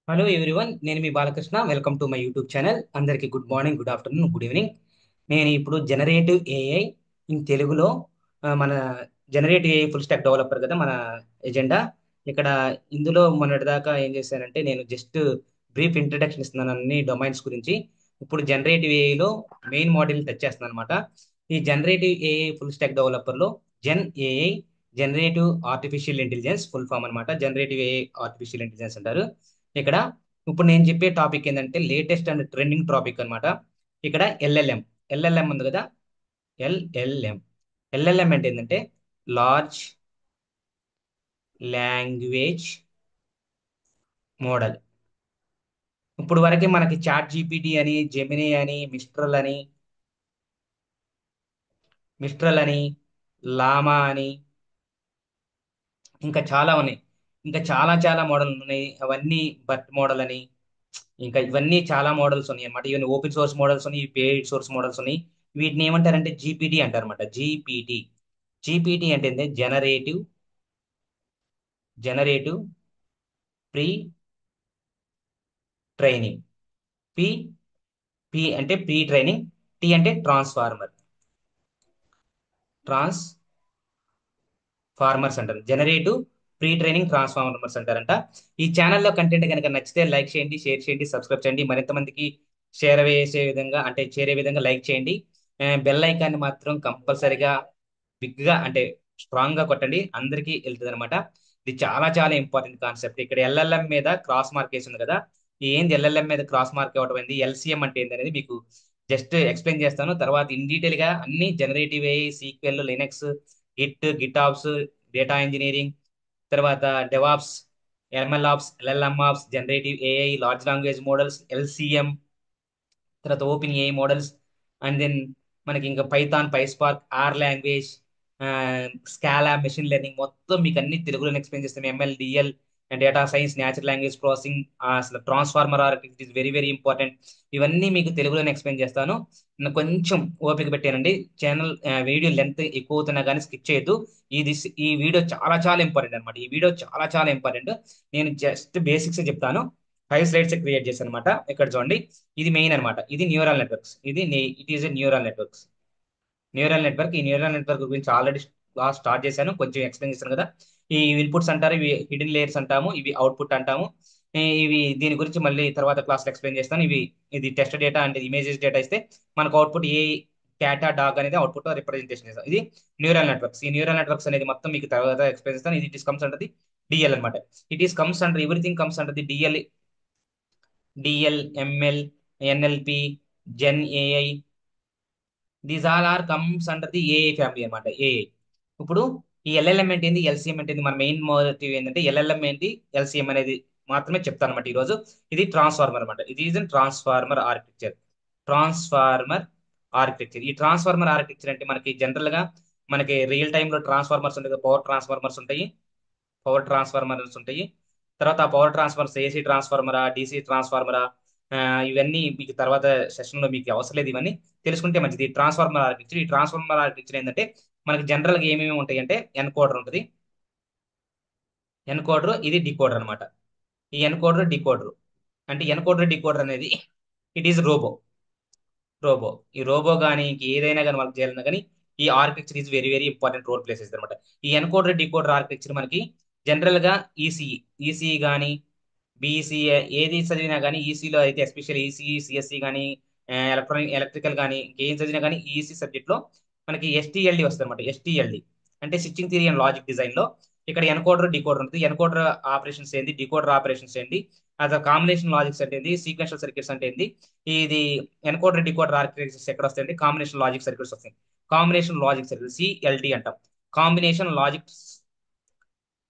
Hello everyone, నేను మీ Balakrishna. Welcome to my YouTube channel. అందరికీ good morning, good afternoon, good evening. నేను ఇప్పుడు జనరేటివ్ ఏఐ ఇన్ తెలుగులో మన generative AI full stack developer కదా మన ఎజెండా. ఇక్కడ ఇందులో మొన్నటిదాకా ఏం చేశానంటే నేను జస్ట్ బ్రీఫ్ ఇంట్రడక్షన్ ఇస్తున్నాను అన్ని డొమైన్స్ గురించి. ఇప్పుడు జనరేటివ్ ఏఐలో మెయిన్ మోడల్ టచ్ చేస్తున్నాను అనమాట. ఈ జనరేటివ్ ఏఐ ఫుల్ స్టాక్ డెవలపర్లో gen AI, generative artificial intelligence full form అనమాట. జనరేటివ్ ఏఐ ఆర్టిఫిషియల్ ఇంటెలిజెన్స్ అంటారు ఇక్కడ. ఇప్పుడు నేను చెప్పే టాపిక్ ఏంటంటే లేటెస్ట్ అండ్ ట్రెండింగ్ టాపిక్ అన్నమాట. ఇక్కడ ఎల్ఎల్ఎం. ఎల్ఎల్ఎం ఉంది కదా, ఎల్ఎల్ఎం. ఎల్ఎల్ఎం అంటే ఏంటంటే లార్జ్ లాంగ్వేజ్ మోడల్. ఇప్పుడు వరకు మనకి చాట్ జీపీటీ అని, జెమినీ అని, మిస్ట్రల్ అని, లామా అని, ఇంకా చాలా ఉన్నాయి. ఇంకా చాలా చాలా మోడల్ ఉన్నాయి. అవన్నీ బర్ట్ మోడల్ అని, ఇంకా ఇవన్నీ చాలా మోడల్స్ ఉన్నాయి అన్నమాట. ఇవన్నీ ఓపెన్ సోర్స్ మోడల్స్ ఉన్నాయి, పేడ్ సోర్స్ మోడల్స్ ఉన్నాయి. వీటిని ఏమంటారంటే జీపీటీ అంటారు అనమాట. జీపీటీ. జీపీటీ అంటే generative pre training. P P అంటే ప్రీ ట్రైనింగ్. టీ అంటే ట్రాన్స్ఫార్మర్స్ అంటారు. జనరేటివ్ ప్రీ ట్రైనింగ్ ట్రాన్స్ఫార్మర్స్ అంటారంట. ఈ ఛానల్లో కంటెంట్ కనుక నచ్చితే లైక్ చేయండి, షేర్ చేయండి, సబ్స్క్రైబ్ చేయండి. మరింత మందికి చేరే విధంగా లైక్ చేయండి. బెల్ ఐకాన్ని మాత్రం కంపల్సరిగా బిగ్ గా అంటే స్ట్రాంగ్ గా కొట్టండి, అందరికీ వెళ్తుంది అనమాట. ఇది చాలా చాలా ఇంపార్టెంట్ కాన్సెప్ట్. ఇక్కడ ఎల్ఎల్ఎం మీద క్రాస్ మార్క్ వేసి ఉంది కదా. ఈ ఏంది ఎల్ఎల్ఎం మీద క్రాస్ మార్క్ ఇవ్వడం ఏంది, ఎల్సిఎం అంటే ఏంది అనేది మీకు జస్ట్ ఎక్స్ప్లెయిన్ చేస్తాను. తర్వాత ఇన్ డీటెయిల్ గా అన్ని generative AI, SQL, Linux, GitOps, data engineering, తర్వాత DevOps, MLOps, LLMOps, generative AI, large language models, LCM, తర్వాత OpenAI models, and then మనకి ఇంకా Python, PySpark, R language, Scala, machine learning మొత్తం మీకు అన్ని తెలుగులో ఎక్స్ప్లెయిన్ చేస్తాం. ML, DL, data science, natural language processing, అసలు transformer or it is very very important. ఇవన్నీ మీకు తెలుగులోనే ఎక్స్ప్లెయిన్ చేస్తాను. కొంచెం ఓపిక పెట్టానండి. ఛానల్ వీడియో లెంత్ ఎక్కువ అవుతున్నా కానీ స్కిప్ చేయొద్దు. ఇది ఈ వీడియో చాలా చాలా ఇంపార్టెంట్ అనమాట. ఈ వీడియో చాలా చాలా ఇంపార్టెంట్. నేను జస్ట్ బేసిక్స్ చెప్తాను. 5 స్లైడ్స్ క్రియేట్ చేశాను అనమాట. ఇక్కడ చూడండి, ఇది మెయిన్ అనమాట. ఇది neural networks. It is a neural network. ఈ న్యూరల్ నెట్వర్క్ గురించి ఆల్రెడీ క్లాస్ స్టార్ట్ చేశాను, కొంచెం ఎక్స్ప్లెయిన్ చేశాను కదా. ఈ ఇన్పుట్స్ అంటారు, ఇవి హిడెన్ లేయర్స్ అంటాము, ఇవి అవుట్పుట్ అంటాము. ఇవి దీని గురించి మళ్ళీ తర్వాత క్లాస్ ఎక్స్ప్లెయిన్ చేస్తాను. ఇది టెస్ట్ డేటా అంటే ఇమేజెస్ డేటా ఇస్తే మనకు అవుట్పుట్ ఏ క్యాటా డాగ్ అనేది అవుట్పుట్ రిప్రజెంటేషన్ చేస్తాం. ఇది న్యూరల్ నెట్వర్క్స్. ఈ న్యూరల్ నెట్వర్క్స్ అనేది మొత్తం మీకు తర్వాత ఎక్స్ప్లెయిన్ చేస్తాను. ఇది it is comes under the DL అనమాట. It is comes under everything comes under the DL, ML, NLP, gen AI. These all are comes under the AI family అనమాట. AI. ఇప్పుడు ఈ ఎల్ఎల్ఎం అంటే ఏంది, ఎల్సిఎం అంటే ఏంది, మన మెయిన్ మోటివ్ ఏంటంటే ఎల్ఎల్ఎం ఏంటి, ఎల్సిఎం అనేది మాత్రమే చెప్తాను అనమాట ఈరోజు. ఇది ట్రాన్స్ఫార్మర్ అనమాట. ఇది ఈజ్ ట్రాన్స్ఫార్మర్ ఆర్కిటెక్చర్. ట్రాన్స్ఫార్మర్ ఈ ట్రాన్స్ఫార్మర్ ఆర్కిటెక్చర్ అంటే మనకి జనరల్ గా మనకి రియల్ టైమ్ లో ట్రాన్స్ఫార్మర్స్ ఉంటాయి, పవర్ ట్రాన్స్ఫార్మర్స్ ఉంటాయి. తర్వాత ఆ పవర్ ట్రాన్స్ఫార్మర్స్ ఏసీ ట్రాన్స్ఫార్మరా, డీసీ ట్రాన్స్ఫార్మరా, ఇవన్నీ మీకు తర్వాత సెషన్ లో మీకు అవసరం లేదు. ఇవన్నీ తెలుసుకుంటే మంచిది. ఈ ట్రాన్స్ఫార్మర్ ఆర్కిటెక్చర్ ఏంటంటే మనకి జనరల్ గా ఏమేమి ఉంటాయి అంటే ఎన్కోడర్ ఉంటుంది. ఎన్కోడర్, ఇది డికోడర్ అనమాట. ఈ ఎన్కోడర్, డికోడర్ అంటే ఎన్కోడర్, డికోడర్ అనేది ఇట్ ఈస్ రోబో. ఈ రోబో కానీ ఏదైనా కానీ వాళ్ళకి చేయాలన్నా కానీ ఈ architecture is very very important role places అనమాట. ఈ ఎన్కోడర్, డికోడర్ ఆర్కిటెక్చర్ మనకి జనరల్ గా ఈసీఈ కానీ బీఈసీఏ ఏది చదివినా కానీ, ఈసీలో అయితే ఎస్పెషల్ ఈసీ, సిఎస్సి కానీ, ఎలక్ట్రికల్ కానీ, ఇంకేం చదివినా కానీ ఈసీ సబ్జెక్ట్ లో మనకి ఎస్టీఎల్డి వస్తుంది అనమాట. ఎస్టీఎల్డి అంటే switching theory and logic design లో ఇక్కడ ఎన్కోడర్, డికోడర్ ఉంటుంది. ఎన్కోడర్ ఆపరేషన్స్ ఏంటి, డికోడర్ ఆపరేషన్స్ ఏంటి, అది కాంబినేషన్ లాజిక్స్ అంటే ఏంటి, సీక్వెన్షియల్ సర్క్యూట్స్ అంటే ఏంటి, ఇది ఎన్కోడర్, డికోడర్ ఆర్కిటెక్చర్స్ ఎక్కడ వస్తాయండి, కాంబినేషన్ లాజిక్ సర్క్యూట్స్ వస్తాయి. కాంబినేషన్ లాజిక్ సర్క్యూట్ సిఎల్టి అంటాం. Combination logic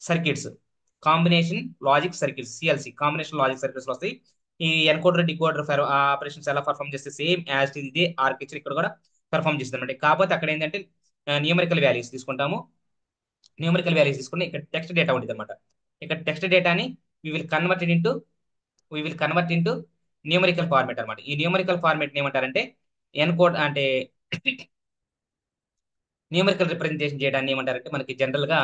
circuits CLC, combination logic circuits వస్తాయి. ఈ ఎన్కోడర్, డికోడర్ ఆపరేషన్స్ ఎలా పర్ఫామ్ చేస్తే సేమ్ యాజ్ ఇదే ఆర్కిటెక్చర్ ఇక్కడ కూడా పర్ఫామ్ చేస్తుంది అనమాట. కాకపోతే అక్కడ ఏంటంటే న్యూమరికల్ వాల్యూస్ తీసుకుంటాము. తీసుకుని ఇక్కడ టెక్స్ట్ డేటా ఉంటుంది అనమాట. ఇక్కడ టెక్స్ట్ డేటాని we will convert into we will convert into numerical format అనమాట. ఈ న్యూమరికల్ ఫార్మేట్ ఏమంటారంటే ఎన్కోడ్ అంటే న్యూమరికల్ రిప్రజెంటేషన్ చేయడాన్ని ఏమంటారంటే మనకి జనరల్ గా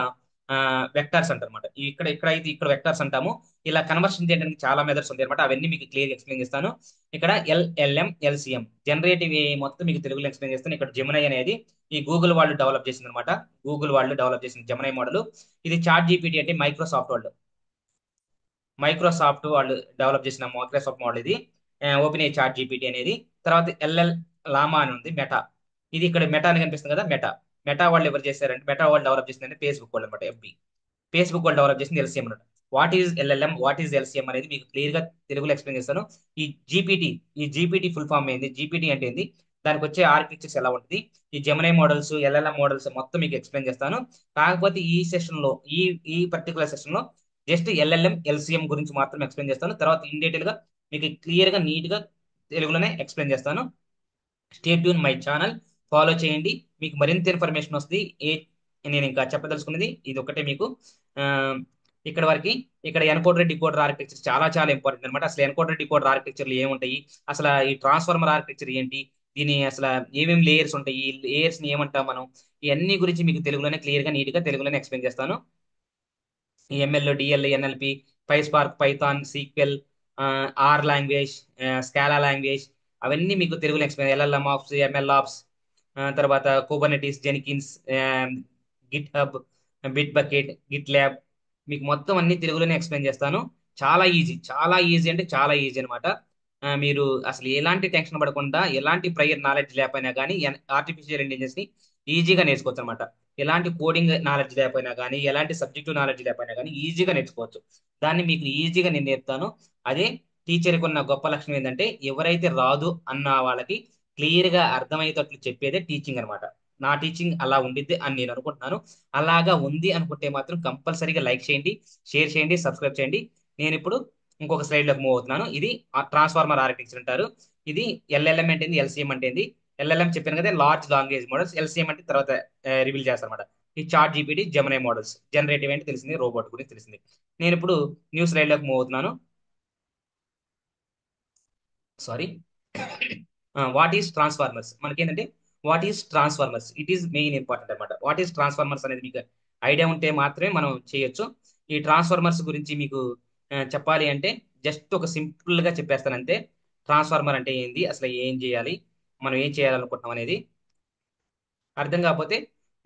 వెక్టార్స్ అంటారు అనమాట. ఇక్కడ అయితే ఇక్కడ వెక్టార్స్ అంటాము. ఇలా కన్వర్షన్ చేయడానికి చాలా మెథడ్స్ ఉంటాయి అనమాట. అవన్నీ మీకు క్లియర్ ఎక్స్ప్లెయిన్ చేస్తాను. ఇక్కడ ఎల్ఎల్ఎం, ఎల్సిఎం, జనరేటివ్ ఏ మొత్తం మీకు తెలుగులో ఎక్స్ప్లెయిన్ చేస్తాను. ఇక్కడ జెమినై అనేది ఈ గూగుల్ వాళ్ళు డెవలప్ చేసింది అనమాట. గూగుల్ వాళ్ళు డెవలప్ చేసిన జెమినై మోడల్. ఇది చాట్ జీపీటీ అంటే మైక్రోసాఫ్ట్ వాళ్ళు డెవలప్ చేసిన మైక్రోసాఫ్ట్ మోడల్ ఇది. ఓపెన్ ఏ చాట్ జీపీటీ అనేది. తర్వాత ఎల్ఎల్ లామా అని ఉంది, మెటా. ఇది ఇక్కడ మెటా అని కనిపిస్తుంది కదా, మెటా. మెటా వాళ్ళు ఎవరు చేశారంటే, మెటా వాళ్ళు డెవలప్ చేసిందంటే ఫేస్బుక్ వాళ్ళు అనమాట, ఎఫ్బి. ఫేస్బుక్ వాళ్ళు డెవలప్ చేసింది ఎల్సిఎం అనమాట. What is LLM, what is LCM అనేది మీకు క్లియర్ గా తెలుగులో ఎక్స్ప్లెయిన్ చేస్తాను. ఈ జీపీటీ ఈ జీపీటీ ఫుల్ ఫామ్ ఏంది, జీపీటీ అంటే ఏంది, దానికి వచ్చే ఆర్కిటెక్చర్స్ ఎలా ఉంటుంది, ఈ జెమినై మోడల్స్, ఎల్ఎల్ఎం మోడల్స్ మొత్తం మీకు ఎక్స్ప్లెయిన్ చేస్తాను. కాకపోతే ఈ సెషన్ లో ఈ ఈ పర్టికులర్ సెషన్ లో జస్ట్ ఎల్ఎల్ఎం, ఎల్సిఎం గురించి మాత్రం ఎక్స్ప్లెయిన్ చేస్తాను. తర్వాత ఇన్ డీటెయిల్ గా మీకు క్లియర్ గా నీట్ గా తెలుగులోనే ఎక్స్ప్లెయిన్ చేస్తాను. Stay tune my channel, follow చేయండి. మీకు మరింత ఇన్ఫర్మేషన్ వస్తుంది. నేను ఇంకా చెప్పదలుచుకున్నది ఇది ఒకటే మీకు. ఆ, ఇక్కడ వరకు. ఇక్కడ ఎన్కోడర్ డికోడర్ ఆర్కిటెక్చర్ చాలా చాలా ఇంపార్టెంట్ అనమాట. అసలు ఎన్కోడర్ డికోడర్ ఆర్కిటెక్చర్లు ఏముంటాయి, అసలు ఈ ట్రాన్స్ఫార్మర్ ఆర్కిటెక్చర్ ఏంటి, దీని అసలు ఏమేమి లేయర్స్ ఉంటాయి, ఈ లేయర్స్ ని ఏమంటాం మనం, ఇవన్నీ గురించి మీకు తెలుగులోనే క్లియర్ గా నీట్ గా తెలుగులోనే ఎక్స్ప్లెయిన్ చేస్తాను. ఈ ML, DL, NLP, PySpark, Python, SQL, R language, Scala language, అవన్నీ మీకు తెలుగులో explain. LLMOps, MLOps, తర్వాత Kubernetes, Jenkins, GitHub, Bitbucket, GitLab, మీకు మొత్తం అన్ని తెలుగులోనే ఎక్స్ప్లెయిన్ చేస్తాను. చాలా ఈజీ, చాలా ఈజీ అంటే చాలా ఈజీ అనమాట. మీరు అసలు ఎలాంటి టెన్షన్ పడకుండా, ఎలాంటి ప్రయర్ నాలెడ్జ్ లేకపోయినా కానీ ఆర్టిఫిషియల్ ఇంటెలిజెన్స్ ని ఈజీగా నేర్చుకోవచ్చు అనమాట. ఎలాంటి కోడింగ్ నాలెడ్జ్ లేకపోయినా కానీ, ఎలాంటి సబ్జెక్టు నాలెడ్జ్ లేకపోయినా కానీ ఈజీగా నేర్చుకోవచ్చు. దాన్ని మీకు ఈజీగా నేను నేర్పుతాను. అదే టీచర్కి ఉన్న గొప్ప లక్షణం ఏంటంటే, ఎవరైతే రాదు అన్న వాళ్ళకి క్లియర్ గా అర్థమయ్యేటట్లు చెప్పేదే టీచింగ్ అనమాట. నా టీచింగ్ అలా ఉండిద్ది అని నేను అనుకుంటున్నాను. అలాగా ఉంది అనుకుంటే మాత్రం కంపల్సరీగా లైక్ చేయండి, షేర్ చేయండి, సబ్స్క్రైబ్ చేయండి. నేను ఇప్పుడు ఇంకొక స్లైడ్ లోకి మూవ్ అవుతున్నాను. ఇది ట్రాన్స్ఫార్మర్ ఆర్కిటెక్చర్ అంటారు. ఇది ఎల్ఎల్ఎం అంటే ఏంది, ఎల్సిఎం అంటే ఏంది. ఎల్ఎల్ఎం చెప్పాను కదా, లార్జ్ లాంగ్వేజ్ మోడల్స్. ఎల్సిఎం అంటే తర్వాత రివీల్ చేస్తారు అనమాట. ఈ chat GPT, Gemini models. Generative అంటే తెలిసింది, రోబోట్ గురించి తెలిసింది. నేను ఇప్పుడు న్యూస్ స్లైడ్ లోకి మూవ్ అవుతున్నాను. సారీ. వాట్ ఈస్ ట్రాన్స్ఫార్మర్స్, మనకేంటంటే what is transformers, it is main important అనమాట. వాట్ ఈస్ ట్రాన్స్ఫార్మర్స్ అనేది మీకు ఐడియా ఉంటే మాత్రమే మనం చేయొచ్చు. ఈ ట్రాన్స్ఫార్మర్స్ గురించి మీకు చెప్పాలి అంటే జస్ట్ ఒక సింపుల్ గా చెప్పేస్తాను అంతే. ట్రాన్స్ఫార్మర్ అంటే ఏంది, అసలు ఏం చేయాలి, మనం ఏం చేయాలనుకుంటున్నాం అనేది అర్థం కాకపోతే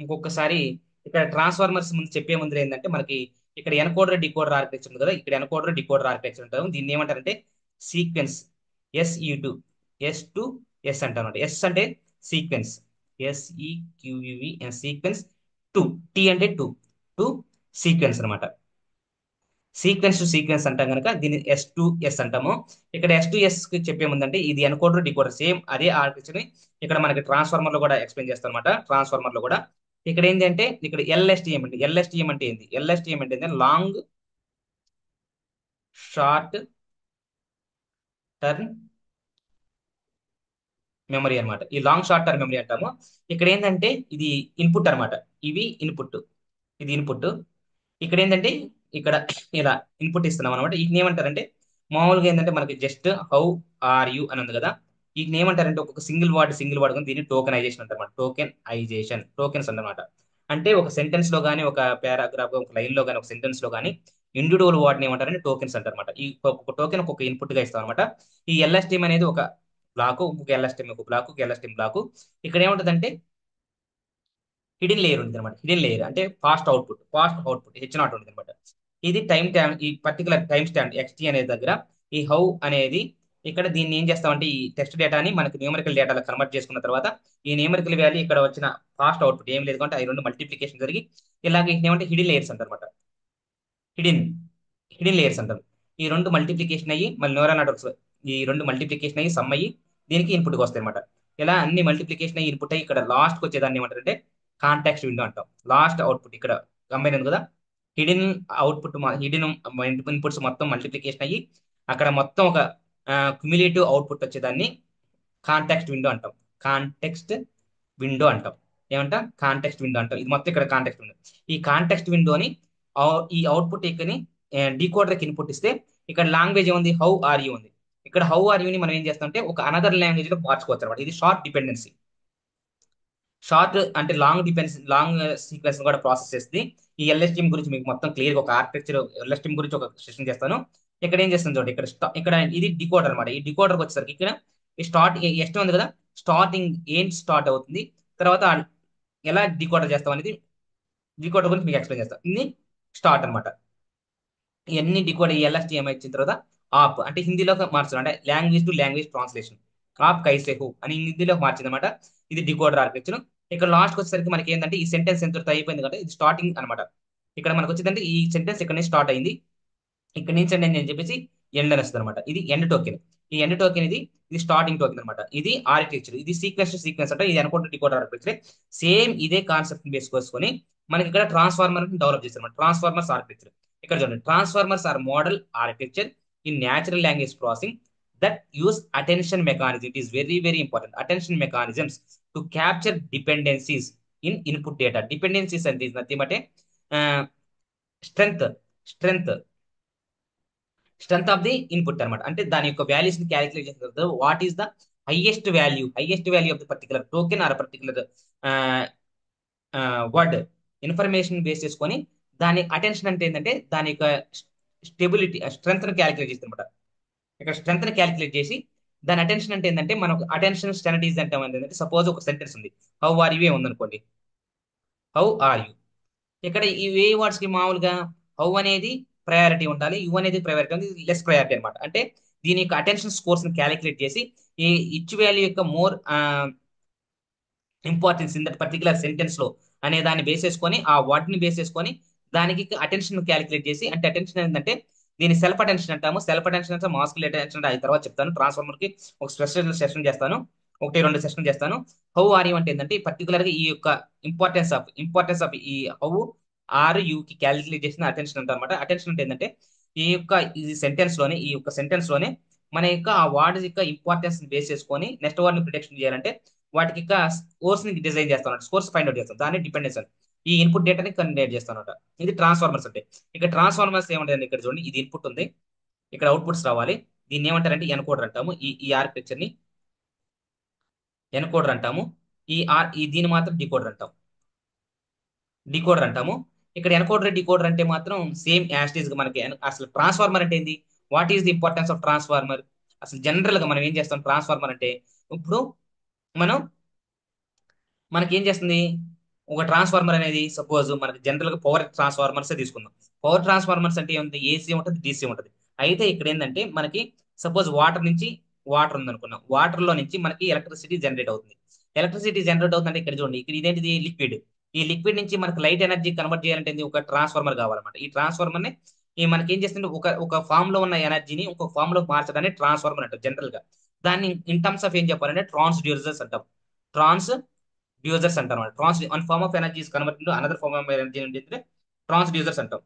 ఇంకొకసారి. ఇక్కడ ట్రాన్స్ఫార్మర్స్ ముందు చెప్పే ముందు ఏంటంటే మనకి ఇక్కడ ఎన్కోడర్ డికోడర్ ఆర్కిటెక్చర్ ఉంది కదా, ఇక్కడ ఎన్కోడర్ డికోడర్ ఆర్కిటెక్చర్ ఉంటారు. దీన్ని ఏమంటారంటే సీక్వెన్స్, ఎస్ఈ టు, ఎస్ అంటారు అనమాట. ఎస్ అంటే సీక్వెన్స్, ఎస్ఈక్యూవి, సీక్వెన్స్. టు, టీ అంటే టు సీక్వెన్స్ అనమాట. సీక్వెన్స్ టు సీక్వెన్స్ అంటాం కనుక దీన్ని ఎస్ అంటాము. ఇక్కడ ఎస్ కి చెప్పే ముందంటే ఇది ఎన్కోడర్ డికోడర్ సేమ్ అదే ఆర్కిటెక్చర్ ని ఇక్కడ మనకి ట్రాన్స్ఫార్మర్ లో కూడా ఎక్స్ప్లెయిన్ చేస్తాం అనమాట. ట్రాన్స్ఫార్మర్ లో కూడా ఇక్కడ ఏంటి అంటే, ఇక్కడ ఎల్ఎస్టిఎం అంటే ఏంది, ఎల్ఎస్టిఎం అంటే ఏంది, లాంగ్ షార్ట్ టర్మ్ మెమరీ అన్నమాట. ఈ లాంగ్ షార్ట్ టర్మ్ మెమరీ అంటాము. ఇక్కడ ఏంటంటే ఇది ఇన్పుట్ అన్నమాట. ఇవి ఇన్పుట్, ఇది ఇన్పుట్. ఇక్కడ ఏంటంటే ఇక్కడ ఇలా ఇన్పుట్ ఇస్తున్నాం అనమాట. వీటిని ఏమంటారంటే మామూలుగా ఏంటంటే మనకి జస్ట్ హౌ ఆర్ యు అని ఉంది కదా, వీటిని ఏమంటారంటే ఒక్కొక్క సింగిల్ వర్డ్ దీన్ని టోకెనైజేషన్ అంటారు. టోకెన్స్ అన్నమాట. అంటే ఒక సెంటెన్స్ లో కానీ, ఒక పారాగ్రాఫ్, ఒక లైన్ లో కానీ, ఒక సెంటెన్స్ లో కానీ ఇండివిజువల్ వాటిని ఏమంటారంటే టోకెన్స్ అంటారు అనమాట. ఈ ఒక్కొక్క టోకెన్ ఒక్కొక్క ఇన్పుట్ గా ఇస్తాం అనమాట. ఈ ఎల్ఎస్టీఎం అనేది ఒక బ్లాక్, ఇంకొక ఎల్ఎస్టీఎం ఒక బ్లాక్, ఎల్ఎస్టీఎం బ్లాక్. ఇక్కడ ఏముంటదంటే హిడెన్ లేయర్ ఉంటుంది అనమాట. హిడెన్ లేయర్ అంటే ఫాస్ట్ అవుట్పుట్ H0 ఉంటుంది అనమాట. ఇది ఈ పర్టికులర్ టైం స్టాండ్ XT అనే దగ్గర ఈ హౌ అనేది, ఇక్కడ దీన్ని ఏం చేస్తామంటే ఈ టెక్స్ట్ డేటాని మనకి న్యూమరికల్ డేటాలో కన్వర్ట్ చేసుకున్న తర్వాత ఈ న్యూమరికల్ వాల్యూ ఇక్కడ వచ్చిన ఫాస్ట్ అవుట్పుట్ ఏం లేదు అంటే అవి రెండు మల్టిప్లికేషన్ జరిగి ఇలాగే ఏమంటే హిడెన్ లేయర్స్ అంటారు అనమాట. హిడెన్ హిడెన్ లేయర్స్ అంటారు. ఈ రెండు మల్టిప్లికేషన్ అయ్యి మళ్ళీ న్యూరల్ నెట్వర్క్స్, ఈ రెండు మల్టిప్లికేషన్ అయ్యి సమ్ అయ్యి దీనికి ఇన్పుట్కి వస్తాయి అనమాట. ఇలా అన్ని మల్టిప్లికేషన్ అయ్యి ఇన్పుట్ అయ్యి ఇక్కడ లాస్ట్కి వచ్చేదాన్ని ఏమంటారంటే కాంటాక్ట్ విండో అంటాం. లాస్ట్ అవుట్పుట్ ఇక్కడ కంబైన్ ఉంది కదా, హిడెన్ హిడెన్ ఇన్పుట్స్ మొత్తం మల్టిప్లికేషన్ అయ్యి అక్కడ మొత్తం ఒక క్యుములేటివ్ అవుట్పుట్ వచ్చేదాన్ని కాంటెక్స్ట్ విండో అంటాం. కాంటెక్స్ట్ విండో అంటాం. ఏమంటాం, కాంటెక్స్ట్ విండో అంటాం. ఇది మొత్తం ఇక్కడ కాంటెక్స్ట్ విండో. ఈ కాంటెక్స్ట్ విండోని ఈ అవుట్పుట్ ఇక్కడ డీకోడర్కి ఇన్పుట్ ఇస్తే ఇక్కడ లాంగ్వేజ్ ఏముంది, హౌ ఆర్ యూ ఉంది. ఇక్కడ హౌ ఆర్ యూని మనం ఏం చేస్తామంటే ఒక అనదర్ లాంగ్వేజ్ లో మార్చుకోవచ్చు అనమాట. ఇది షార్ట్ డిపెండెన్సీ. షార్ట్ అంటే లాంగ్ సీక్వెన్స్ కూడా ప్రాసెస్ చేస్తుంది. ఈ ఎల్ఎస్టీఎం గురించి మీకు మొత్తం క్లియర్ గా ఒక ఆర్కిటెక్చర్ ఎల్ఎస్టీఎం గురించి ఒక సెషన్ చేస్తాను. ఇక్కడ ఏం చేస్తుంది చూడండి, ఇక్కడ ఇది డికోడర్ అనమాట. ఈ డికోడర్ వచ్చేసరికి ఇక్కడ ఈ ఎస్టీ ఉంది కదా, స్టార్టింగ్ ఏంటి స్టార్ట్ అవుతుంది, తర్వాత ఎలా డికోడర్ చేస్తాం అనేది డికోడర్ గురించి మీకు ఎక్స్ప్లెయిన్ చేస్తాను. ఇది స్టార్ట్ అనమాట. ఇవన్నీ డికోడ్ ఎల్ఎస్టిఎం ఇచ్చిన తర్వాత ఆప్ అంటే హిందీలోకి మార్చడం, అంటే లాంగ్వేజ్ టు లాంగ్వేజ్ ట్రాన్స్లేషన్. ఆప్ కైసే హూ అని హిందీలోకి మార్చింది అనమాట. ఇది డికోడర్ ఆర్కిటెక్చర్. ఇక్కడ లాస్ట్ వచ్చేసరికి మనకి ఏంటంటే ఈ సెంటెన్స్ ఎంతతో అయిపోయింది కదా, ఇది స్టార్టింగ్ అనమాట. ఇక్కడ మనకు వచ్చిందంటే ఈ సెంటెన్స్ ఇక్కడ నుంచి స్టార్ట్ అయింది, ఇక్కడ నుంచి అండి అని చెప్పేసి ఎండ్ అని వస్తుంది అనమాట. ఇది ఎండ్ టోకెన్. ఈ ఎండ్ టోకెన్ ఇది స్టార్టింగ్ టోకెన్ అనమాట. ఇది ఆర్కిటెక్చర్. ఇది సీక్వెన్స్ టు సీక్వెన్స్ అంటే ఇది అనుకుంటే డికోడర్ ఆర్కిటెక్చర్. సేమ్ ఇదే కాన్సెప్ట్ బేస్ చేసుకొని మనకి ఇక్కడ ట్రాన్స్ఫార్మర్ డెవలప్ చేశారు అనమాట. Transformers architecture. ఇక్కడ చూడండి, transformers are model architecture in natural language processing that use attention mechanism. It is very very important. Attention mechanisms to capture dependencies in input data. Dependencies అంటే nothing but strength strength strength of the input అనమాట. అంటే దాని యొక్క values ని calculate చేసిన తర్వాత what is the highest value of the particular token or particular word information base చేసుకొని దాని అటెన్షన్ అంటే ఏంటంటే దాని యొక్క స్టెబిలిటీ స్ట్రెంత్ ని క్యాలిక్యులేట్ చేస్తుంది అనమాట. ఇక్కడ స్ట్రెంత్ ని క్యాలిక్యులేట్ చేసి దాని అటెన్షన్ అంటే ఏంటంటే మనకు అటెన్షన్ స్టాండర్డీస్ అంటే ఏంటంటే సపోజ్ ఒక సెంటెన్స్ ఉంది, హౌ ఆర్ యూ ఉందనుకోండి, హౌ ఆర్ యూ. ఇక్కడ ఈ ఏ వర్డ్స్ కి మామూలుగా హౌ అనేది ప్రయారిటీ ఉండాలి, యు అనేది ప్రయారిటీ ఉంది, లెస్ ప్రయారిటీ అనమాట. అంటే దీని యొక్క అటెన్షన్ స్కోర్స్ ని క్యాలిక్యులేట్ చేసి ఈ ఇచ్ వాల్యూ యొక్క more importance in that particular sentence లో అనే దాన్ని బేస్ చేసుకొని ఆ వర్డ్ ని బేస్ చేసుకొని దానికి అటెన్షన్ క్యాలిక్యులేట్ చేసి, అంటే అటెన్షన్ ఏంటంటే దీని సెల్ఫ్ అటెన్షన్ అంటాము. సెల్ఫ్ అటెన్షన్ అంటే మాస్కుల్ అటెన్షన్ అంటే అది తర్వాత చెప్తాను. ట్రాన్స్ఫార్మర్ కి ఒక స్పెషల్ సెషన్ చేస్తాను, ఒకటి రెండు సెషన్ చేస్తాను. హౌ ఆర్ యూ అంటే ఏంటంటే పర్టికులర్ గా ఈ యొక్క ఇంపార్టెన్స్ ఆఫ్ ఈ హౌ ఆర్ యూ కి క్యాలిక్యులేట్ చేసిన అటెన్షన్ అంటారు అనమాట. అటెన్షన్ అంటే ఏంటంటే ఈ యొక్క ఈ యొక్క సెంటెన్స్ లోనే మన యొక్క ఆ వర్డ్ యొక్క ఇంపార్టెన్స్ బేస్ చేసుకొని నెక్స్ట్ వర్డ్ ని ప్రిడిక్షన్ చేయాలంటే వాటికి ఇంకా స్కోర్స్ ని డిజైన్ చేస్తాను, స్కోర్స్ ఫైండ్ అవుట్ చేస్తాం. దాన్ని డిపెండెన్స్ అని ఈ ఇన్పుట్ డేటాని కన్వర్ట్ చేస్తాను. ఇది ట్రాన్స్ఫార్మర్స్ అంటే. ఇక్కడ ట్రాన్స్ఫార్మర్స్ ఏమంటారండి, ఇక్కడ చూడండి ఇది ఇన్పుట్ ఉంది, ఇక్కడ అవుట్పుట్స్ రావాలి. దీన్ని ఏమంటారంటే ఎన్కోడర్ అంటాము. ఈ ఆర్కిటెక్చర్ ని ఎన్కోడర్ అంటాము. దీన్ని మాత్రం డికోడర్ అంటాము. ఇక్కడ ఎన్కోడర్ డికోడర్ అంటే మాత్రం సేమ్ యాస్టీస్ గా మనకి అసలు ట్రాన్స్ఫార్మర్ అంటే ఏంది, what is the importance of transformer. అసలు జనరల్ గా మనం ఏం చేస్తాం ట్రాన్స్ఫార్మర్ అంటే, ఇప్పుడు మనం మనకి ఏం చేస్తుంది, ఒక ట్రాన్స్ఫార్మర్ అనేది సపోజ్ మనకి జనరల్ గా పవర్ ట్రాన్స్ఫార్మర్స్ తీసుకుందాం. పవర్ ట్రాన్స్ఫార్మర్స్ అంటే ఏముంది, ఏసీ ఉంటుంది, డీసీ ఉంటుంది. అయితే ఇక్కడ ఏంటంటే మనకి సపోజ్ వాటర్ ఉంది అనుకున్నాం, వాటర్ లో నుంచి మనకి ఎలక్ట్రిసిటీ జనరేట్ అవుతుంది. ఎలక్ట్రిసిటీ జనరేట్ అవుతుందంటే ఇక్కడ చూడండి, ఇక్కడ ఇదేంటిది లిక్విడ్. ఈ లిక్విడ్ నుంచి మనకి లైట్ ఎనర్జీ కన్వర్ట్ చేయాలంటే ఒక ట్రాన్స్ఫార్మర్ కావాలన్నమాట. ఈ ట్రాన్స్ఫార్మర్ ని మనకి ఏం చేస్తుంది, ఒక ఫామ్ లో ఉన్న ఎనర్జీని ఒక ఫామ్ లో మార్చడానికి ట్రాన్స్ఫార్మర్ అంటారు జనరల్ గా. దాన్ని ఇన్ టర్మ్స్ ఆఫ్ ఏం చెప్పాలంటే ట్రాన్స్డ్యూసర్స్ అంటాం. ట్రాన్స్ డ్యూజర్స్ అంటాం. One form of energy is convert into another form of energy అంటే ట్రాన్స్డ్యూసర్స్ అంటాం.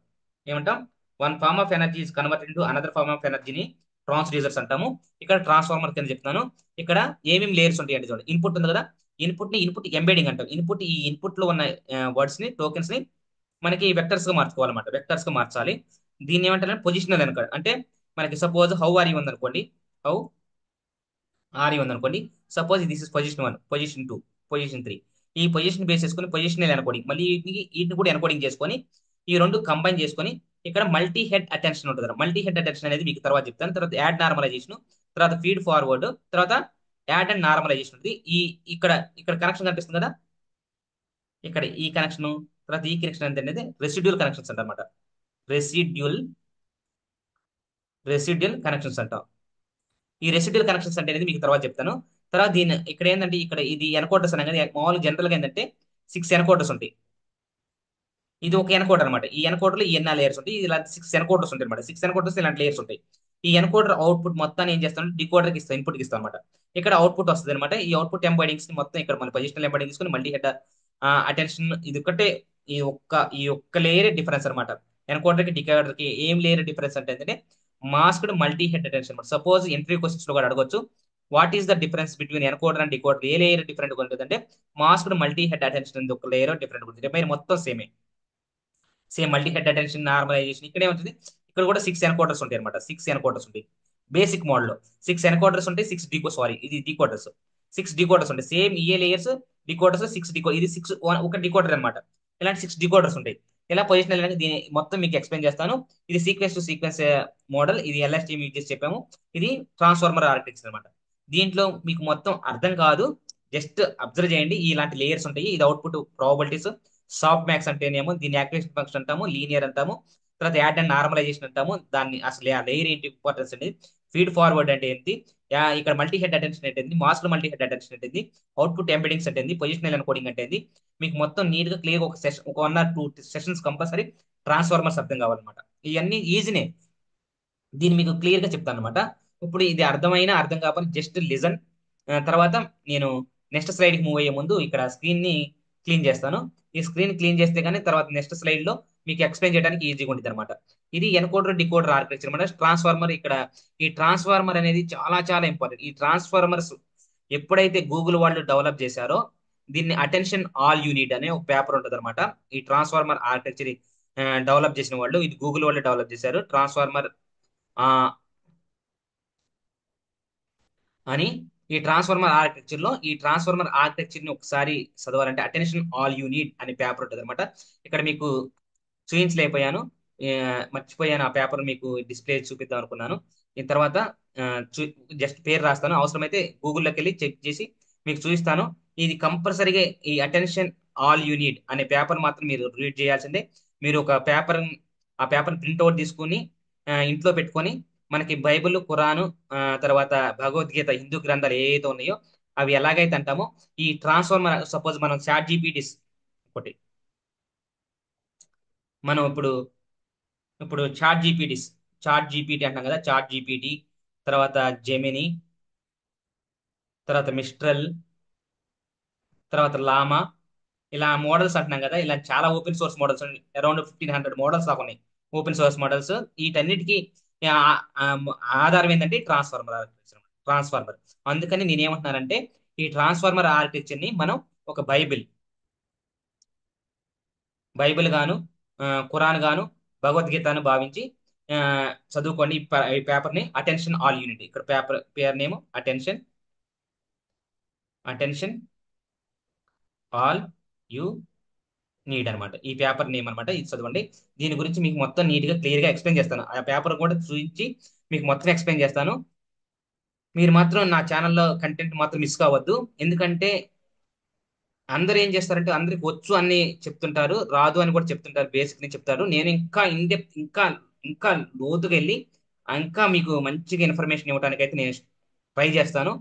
ఏమంటాం, one form of energy is convert into another form of ఎనర్జీని ట్రాన్స్డ్యూసర్స్ అంటాము. ఇక్కడ ట్రాన్స్ఫార్మర్ కింద చెప్తున్నాను. ఇక్కడ ఏమేమి లేయర్స్ ఉంటాయండి చూడండి, ఇన్పుట్ ఉంది కదా, ఇన్పుట్ ఎంబెడింగ్ అంటాం. ఈ ఇన్పుట్ లో ఉన్న వర్డ్స్ ని టోకెన్స్ ని మనకి వెక్టర్స్ గా మార్చుకోవాలన్నమాట. వెక్టర్స్ గా మార్చాలి. దీన్ని ఏమంటారు పొజిషనల్ అనుకోండి. అంటే మనకి సపోజ్ హౌ ఆర్ యూ ఉందనుకోండి, హౌ ఆర్ ఉందనుకోండి, suppose this is position 1, position 2, position 3. ఈ పొజిషన్ బేస్ చేసుకుని పొజిషనల్ ఎన్కోడింగ్, మళ్ళీ వీటిని కూడా ఎన్కోడింగ్ చేసుకొని ఈ రెండు కంబైన్ చేసుకొని ఇక్కడ మల్టీ హెడ్ అటెన్షన్ ఉంటుంది. మల్టీ హెడ్ అటెన్షన్ అనేది మీకు తర్వాత చెప్తాను. తర్వాత యాడ్ నార్మలైజేషన్, తర్వాత ఫీడ్ ఫార్వర్డ్, తర్వాత యాడ్ అండ్ నార్మలైజేషన్ ఉంది. ఇక్కడ ఇక్కడ కనెక్షన్ కనిపిస్తుంది కదా, ఇక్కడ ఈ కనెక్షన్, తర్వాత ఈ కనెక్షన్ అనేది రెసిడ్యూల్ కనెక్షన్స్ అంటారన్నమాట. రెసిడ్యూల్ రెసిడ్యూల్ కనెక్షన్స్ అంటాం. ఈ రెసిడ్యూల్ కనెక్షన్స్ అంటే అనేది మీకు తర్వాత చెప్తాను. తర్వాత దీని ఇక్కడ ఏంటంటే ఇక్కడ ఇది ఎన్కోడర్స్ అనేది మామూలుగా జనరల్ గా ఏంటంటే 6 ఎన్కోడర్స్ ఉంటాయి. ఇది ఒక ఎన్కోడర్ అనమాట. ఈ ఎన్కోడర్ లో ఎన్ని లేయర్స్ ఉంటాయి, ఇలా 6 ఎన్కోడర్స్ ఉంటాయి అనమాట. 6 ఎన్కోడర్స్ ఇలాంటి లేయర్స్ ఉంటాయి. ఈ ఎన్కోడర్ అవుట్పుట్ మొత్తాన్ని ఏం చేస్తాను, డికోడర్ కి ఇస్తాను, ఇన్పుట్ కి ఇస్తాను అనమాట. ఇక్కడ అవుట్పుట్ వస్తుంది అనమాట. ఈ అవుట్పుట్ ఎంబైడింగ్స్ ని మొత్తం ఇక్కడ మన పొజిషనల్ ఎంబైడింగ్ తీసుకుని మల్టీ హెడ్ అటెన్షన్, ఇది ఒకటే. ఈ ఒక్క లేయర్ డిఫరెన్స్ అనమాట. ఎన్కోడర్ కి డికోడర్ కి ఏం లేయర్ డిఫరెన్స్ అంటే ఏంటంటే masked multi head attention. Suppose interview questions లో కూడా అడగొచ్చు, what is the difference between encoder and decoder, ఏ లేయర్ డిఫరెంట్ ఉంటుంది అంటే మాస్క్డ్ మల్టీ హెడ్ అటెన్షన్ అనేది ఒక లేయర్ డిఫరెంట్ ఉంటుంది. రిమైన్ మొత్తం same multi head attention normalization ఇక్కడే ఉంటుంది. ఇక్కడ కూడా 6 ఎన్కోడర్స్ ఉంటాయి అనమాట. 6 ఎన్కోడర్స్ ఉంటాయి బేసిక్ మోడల్ లో. 6 ఎన్కోడర్స్ ఉంటాయి, ఇది డికోడర్స్. 6 డికోడర్స్ ఉంటాయి. సేమ్ ఏ లేయర్స్ డికోడర్స్ 6 ఇది ఒక డికోడర్ అనమాట. ఇలాంటి 6 డికోడర్స్ ఉంటాయి. ఇలా పొజిషనల్ అనేది దీని మొత్తం మీకు ఎక్స్ప్లెయిన్ చేస్తాను. ఇది సీక్వెన్స్ టు సీక్వెన్స్ మోడల్, ఇది ఎల్ఎస్టీఎం యూజ్ చేసి చెప్పాము. ఇది ట్రాన్స్ఫార్మర్ ఆర్కిటెక్చర్ అనమాట. దీంట్లో మీకు మొత్తం అర్థం కాదు, జస్ట్ అబ్జర్వ్ చేయండి. ఇలాంటి లేయర్స్ ఉంటాయి. ఇది అవుట్పుట్ ప్రాబబిలిటీస్. సాఫ్ట్ మ్యాక్స్ అంటేనేమో దీన్ని యాక్టివేషన్ ఫంక్షన్ అంటాము, లీనియర్ అంటాము, తర్వాత యాడ్ అండ్ నార్మలైజేషన్ అంటాము. దాన్ని అసలు ఆ లేయర్ ఏంటి, ఇంపార్టెన్స్ అనేది, ఫీడ్ ఫార్వర్డ్ అంటే ఏంటి, ఇక్కడ మల్టీ హెడ్ అటెన్షన్ అంటే మాస్లో మల్టీ హెడ్ అటెన్షన్ అంటే అవుట్పుట్ ఎంబెడింగ్స్ అంటే పొజిషనల్ ఎన్కోడింగ్ అంటే మీకు మొత్తం నీట్ గా క్లియర్ ఒక సెషన్, ఒక 1 or 2 సెషన్స్ కంపల్సరీ ట్రాన్స్ఫార్మర్స్ అర్థం కావాలన్నమాట. ఇవన్నీ ఈజీనే, దీన్ని మీకు క్లియర్ గా చెప్తాను అనమాట. ఇప్పుడు ఇది అర్థమైనా అర్థం కాకపోతే జస్ట్ లిజన్. తర్వాత నేను నెక్స్ట్ స్లైడ్ కి మూవ్ అయ్యే ముందు ఇక్కడ స్క్రీన్ ని క్లీన్ చేస్తాను. ఈ స్క్రీన్ క్లీన్ చేస్తే కానీ తర్వాత నెక్స్ట్ స్లైడ్ లో మీకు ఎక్స్ప్లెయిన్ చేయడానికి ఈజీగా ఉంటుంది అనమాట. ఇది ఎన్కోడర్ డికోడర్ ఆర్కిటెక్చర్ అనమాట. ట్రాన్స్ఫార్మర్ ఇక్కడ, ఈ ట్రాన్స్ఫార్మర్ అనేది చాలా చాలా ఇంపార్టెంట్. ఈ ట్రాన్స్ఫార్మర్స్ ఎప్పుడైతే గూగుల్ వాళ్ళు డెవలప్ చేశారో, దీన్ని అటెన్షన్ ఆల్ యూనిట్ అనే ఒక పేపర్ ఉంటుంది అనమాట. ఈ ట్రాన్స్ఫార్మర్ ఆర్కిటెక్చర్ డెవలప్ చేసిన వాళ్ళు, ఇది గూగుల్ వాళ్ళు డెవలప్ చేశారు. ట్రాన్స్ఫార్మర్ ఆ అని, ఈ ట్రాన్స్ఫార్మర్ ఆర్కిటెక్చర్ ని ఒకసారి చదవాలంటే అటెన్షన్ ఆల్ యూనిట్ అనే పేపర్ ఉంటుంది అనమాట. ఇక్కడ మీకు చూపించలేకపోయాను, ఆ, మర్చిపోయాను. ఆ పేపర్ మీకు డిస్ప్లే చూపిద్దాం అనుకున్నాను. దీని తర్వాత జస్ట్ పేరు రాస్తాను, అవసరమైతే గూగుల్లోకి వెళ్ళి చెక్ చేసి మీకు చూపిస్తాను. ఇది కంపల్సరీగా ఈ అటెన్షన్ ఆల్ యూనిట్ అనే పేపర్ మాత్రం మీరు రీడ్ చేయాల్సిందే. మీరు ఒక పేపర్, ఆ పేపర్ ప్రింట్అవుట్ తీసుకుని ఇంట్లో పెట్టుకొని, మనకి బైబిల్, ఖురాను, తర్వాత భగవద్గీత, హిందూ గ్రంథాలు ఏవైతే ఉన్నాయో అవి ఎలాగైతే అంటామో, ఈ ట్రాన్స్ఫార్మర్ సపోజ్ మనం చాట్ జీపీటీస్ ఒకటి, మనం ఇప్పుడు చాట్ జీపీటీ అంటాం కదా, చాట్ జీపీటీ, తర్వాత జెమిని, తర్వాత మిస్ట్రల్, తర్వాత లామా, ఇలా మోడల్స్ అంటున్నాం కదా. ఇలా చాలా open source models, around 1500 models దాకా ఉన్నాయి, ఓపెన్ సోర్స్ మోడల్స్. వీటన్నిటికీ ఆ, ఆ, ఆధారం ఏంటంటే ట్రాన్స్ఫార్మర్ ఆర్కిటెక్చర్. ట్రాన్స్ఫార్మర్, అందుకని నేనేమంటున్నానంటే ఈ ట్రాన్స్ఫార్మర్ ఆర్కిటెక్చర్ ని మనం ఒక బైబిల్ గాను, ఖురాన్ గాను, భగవద్గీతను భావించి ఆ, చదువుకోండి. ఈ పేపర్ ని అటెన్షన్ ఆల్ యూనిట్, ఇక్కడ పేపర్ పేరు name attention all you need అనమాట. ఈ పేపర్ నేమ్ అనమాట. ఇది చదవండి. దీని గురించి మీకు మొత్తం నీట్ గా క్లియర్ గా ఎక్స్ప్లెయిన్ చేస్తాను. ఆ పేపర్ కూడా చూపించి మీకు మొత్తం ఎక్స్ప్లెయిన్ చేస్తాను. మీరు మాత్రం నా ఛానల్లో కంటెంట్ మాత్రం మిస్ కావద్దు. ఎందుకంటే అందరూ ఏం చేస్తారంటే అందరికి వచ్చు అని చెప్తుంటారు, రాదు అని కూడా చెప్తుంటారు, బేసిక్ ని చెప్తారు. నేను ఇంకా ఇన్ డెప్త్, ఇంకా లోతుగా వెళ్ళి ఇంకా మీకు మంచిగా ఇన్ఫర్మేషన్ ఇవ్వడానికి అయితే నేను ట్రై చేస్తాను.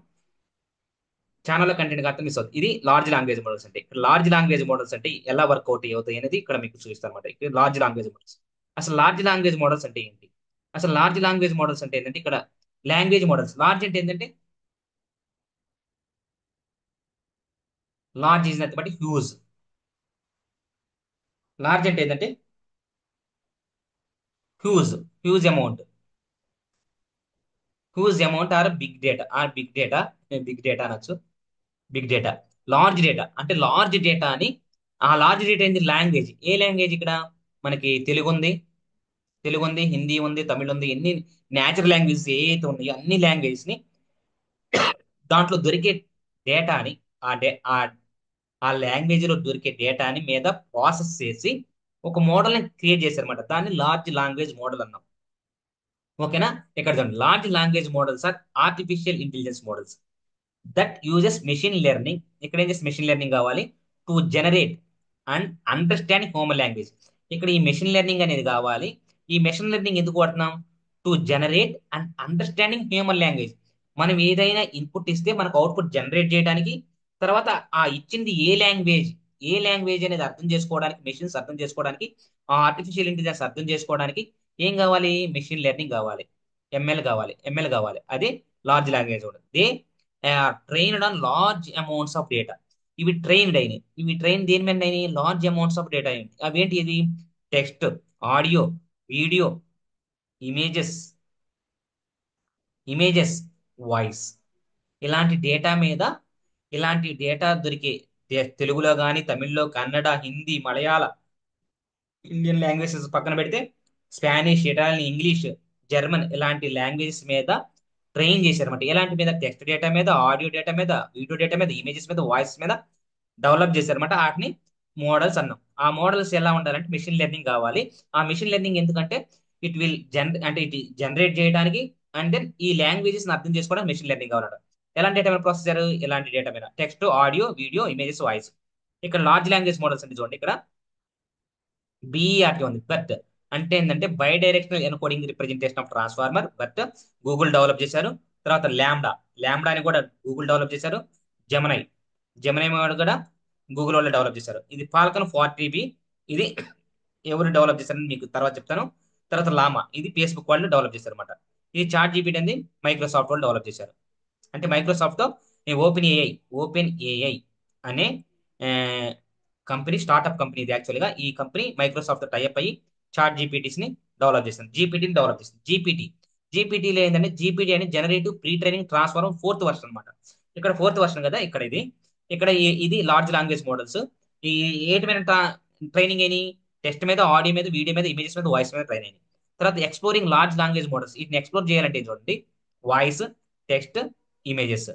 ఛానల్ కంటెంట్ కాస్త మిస్ అవుతుంది. ఇది లార్జ్ లాంగ్వేజ్ మోడల్స్ అంటే, ఇక్కడ లార్జ్ లాంగ్వేజ్ మోడల్స్ అంటే ఎలా వర్కౌట్ అవుతాయి అనేది ఇక్కడ మీకు చూపిస్తాను అనమాట. ఇక్కడ లార్జ్ లాంగ్వేజ్ మోడల్స్, అసలు లార్జ్ లాంగ్వేజ్ మోడల్స్ అంటే ఏంటి, అసలు లార్జ్ లాంగ్వేజ్ మోడల్స్ అంటే ఏంటంటే, ఇక్కడ లాంగ్వేజ్ మోడల్స్, లార్జ్ అంటే ఏంటంటే, large is nothing but huge. Large అంటే ఏంటంటే huge, huge amount, huge amount or big data అనొచ్చు, బిగ్ డేటా. లార్జ్ డేటా అంటే లార్జ్ డేటా అని. ఆ లార్జ్ డేటా ఏంది, లాంగ్వేజ్. ఏ లాంగ్వేజ్ ఇక్కడ, మనకి తెలుగు ఉంది, హిందీ ఉంది, తమిళ్ ఉంది, ఎన్ని నేచురల్ లాంగ్వేజెస్ ఏవైతే ఉన్నాయో అన్ని లాంగ్వేజెస్ ని, దాంట్లో దొరికే డేటాని, ఆ డే ఆ ఆ లాంగ్వేజ్ లో దొరికే డేటాని మీద ప్రాసెస్ చేసి ఒక మోడల్ ని క్రియేట్ చేశారన్నమాట. దాన్ని లార్జ్ లాంగ్వేజ్ మోడల్ అన్నాం. ఓకేనా. ఇక్కడ చూడండి, large language models are artificial intelligence models that uses machine learning. ఇక్కడ ఏం చేసి మెషిన్ లెర్నింగ్ కావాలి, to generate and understand human language. ఇక్కడ ఈ మెషిన్ లెర్నింగ్ అనేది కావాలి. ఈ మెషిన్ లెర్నింగ్ ఎందుకు వాడుతున్నాం, to generate and understanding human language. మనం ఏదైనా ఇన్పుట్ ఇస్తే మనకు అవుట్పుట్ జనరేట్ చేయడానికి, తర్వాత ఆ ఇచ్చింది ఏ లాంగ్వేజ్ అనేది అర్థం చేసుకోవడానికి, మెషిన్స్ అర్థం చేసుకోవడానికి, ఆ ఆర్టిఫిషియల్ ఇంటెలిజెన్స్ అర్థం చేసుకోవడానికి ఏం కావాలి, మెషిన్ లెర్నింగ్ కావాలి, ఎంఎల్ కావాలి. అదే large language model. They trained on large amounts of data. ఇవి ట్రైన్ దేని మీద అయినాయి, లార్జ్ అమౌంట్స్ ఆఫ్ డేటా అయింది. అవేంటి, ఇది text, audio, video, images images voice, ఇలాంటి డేటా మీద, ఇలాంటి డేటా దొరికే తెలుగులో కానీ, తమిళ్లో, కన్నడ, హిందీ, మలయాళ, ఇండియన్ లాంగ్వేజెస్ పక్కన పెడితే స్పానిష్, ఇటాలియన్, ఇంగ్లీష్, జర్మన్, ఇలాంటి లాంగ్వేజెస్ మీద ట్రైన్ చేశారన్నమాట. ఎలాంటి మీద, టెక్స్ట్ డేటా మీద, ఆడియో డేటా మీద, వీడియో డేటా మీద, ఇమేజెస్ మీద, వాయిస్ మీద డెవలప్ చేశారన్నమాట. వాటిని మోడల్స్ అన్నాం. ఆ మోడల్స్ ఎలా ఉండాలంటే మిషన్ లెర్నింగ్ కావాలి. ఆ మిషన్ లెర్నింగ్ ఎందుకంటే ఇట్ విల్ అంటే ఇట్ జనరేట్ చేయడానికి, అండ్ దెన్ ఈ లాంగ్వేజెస్ అర్థం చేసుకోవడానికి మిషన్ లెర్నింగ్ కావాలన్నమాట. ఎలాంటి డేటా మీద ప్రాసెసర్, ఎలాంటి డేటా మీద text, audio, video, images, voice. ఇక్కడ లార్జ్ లాంగ్వేజ్ మోడల్స్ అంటే చూడండి, ఇక్కడ బిఈఆర్టీ ఉంది. బట్ అంటే ఏంటంటే by directional encoding representation of transformer. But Google develop చేశారు. తర్వాత ల్యాండా, ల్యాండాని కూడా గూగుల్ డెవలప్ చేశారు. జెమినై, జెమినై కూడా గూగుల్ వాళ్ళు డెవలప్ చేశారు. ఇది ఫాల్కన్ 40B. ఇది ఎవరు డెవలప్ చేశారని మీకు తర్వాత చెప్తాను. తర్వాత లామా, ఇది ఫేస్బుక్ వాళ్ళు డెవలప్ చేశారు అనమాట. ఇది చాట్ జీపీటీ అనేది మైక్రోసాఫ్ట్ వాళ్ళు డెవలప్ చేశారు. అంటే మైక్రోసాఫ్ట్ తో ఓపెన్ ఏఐ అనే కంపెనీ, స్టార్ట్అప్ కంపెనీ ఇది. యాక్చువల్గా ఈ కంపెనీ మైక్రోసాఫ్ట్ తో టైప్ అయ్యి చాట్ జీపీటీస్ ని డెవలప్ చేస్తుంది. జీపీటీని డెవలప్ చేస్తుంది. జీపీటీలో ఏంటంటే జీపీటీ అని generative pre training transform fourth version అనమాట. ఇక్కడ ఫోర్త్ వర్షన్ కదా, ఇక్కడ ఇది. ఇక్కడ ఇది లార్జ్ లాంగ్వేజ్ మోడల్స్. ఈ ఏటి మీద ట్రైనింగ్ అయినాయి? టెక్స్ట్ మీద, ఆడియో మీద, వీడియో మీద, ఇమేజెస్ మీద, వాయిస్ మీద ట్రైన్ అయినాయి. తర్వాత ఎక్స్ప్లోరింగ్ లార్జ్ లాంగ్వేజ్ మోడల్స్, వీటిని ఎక్స్ప్లోర్ చేయాలంటే చూడండి, వాయిస్, టెక్స్ట్, ఇమేజెస్.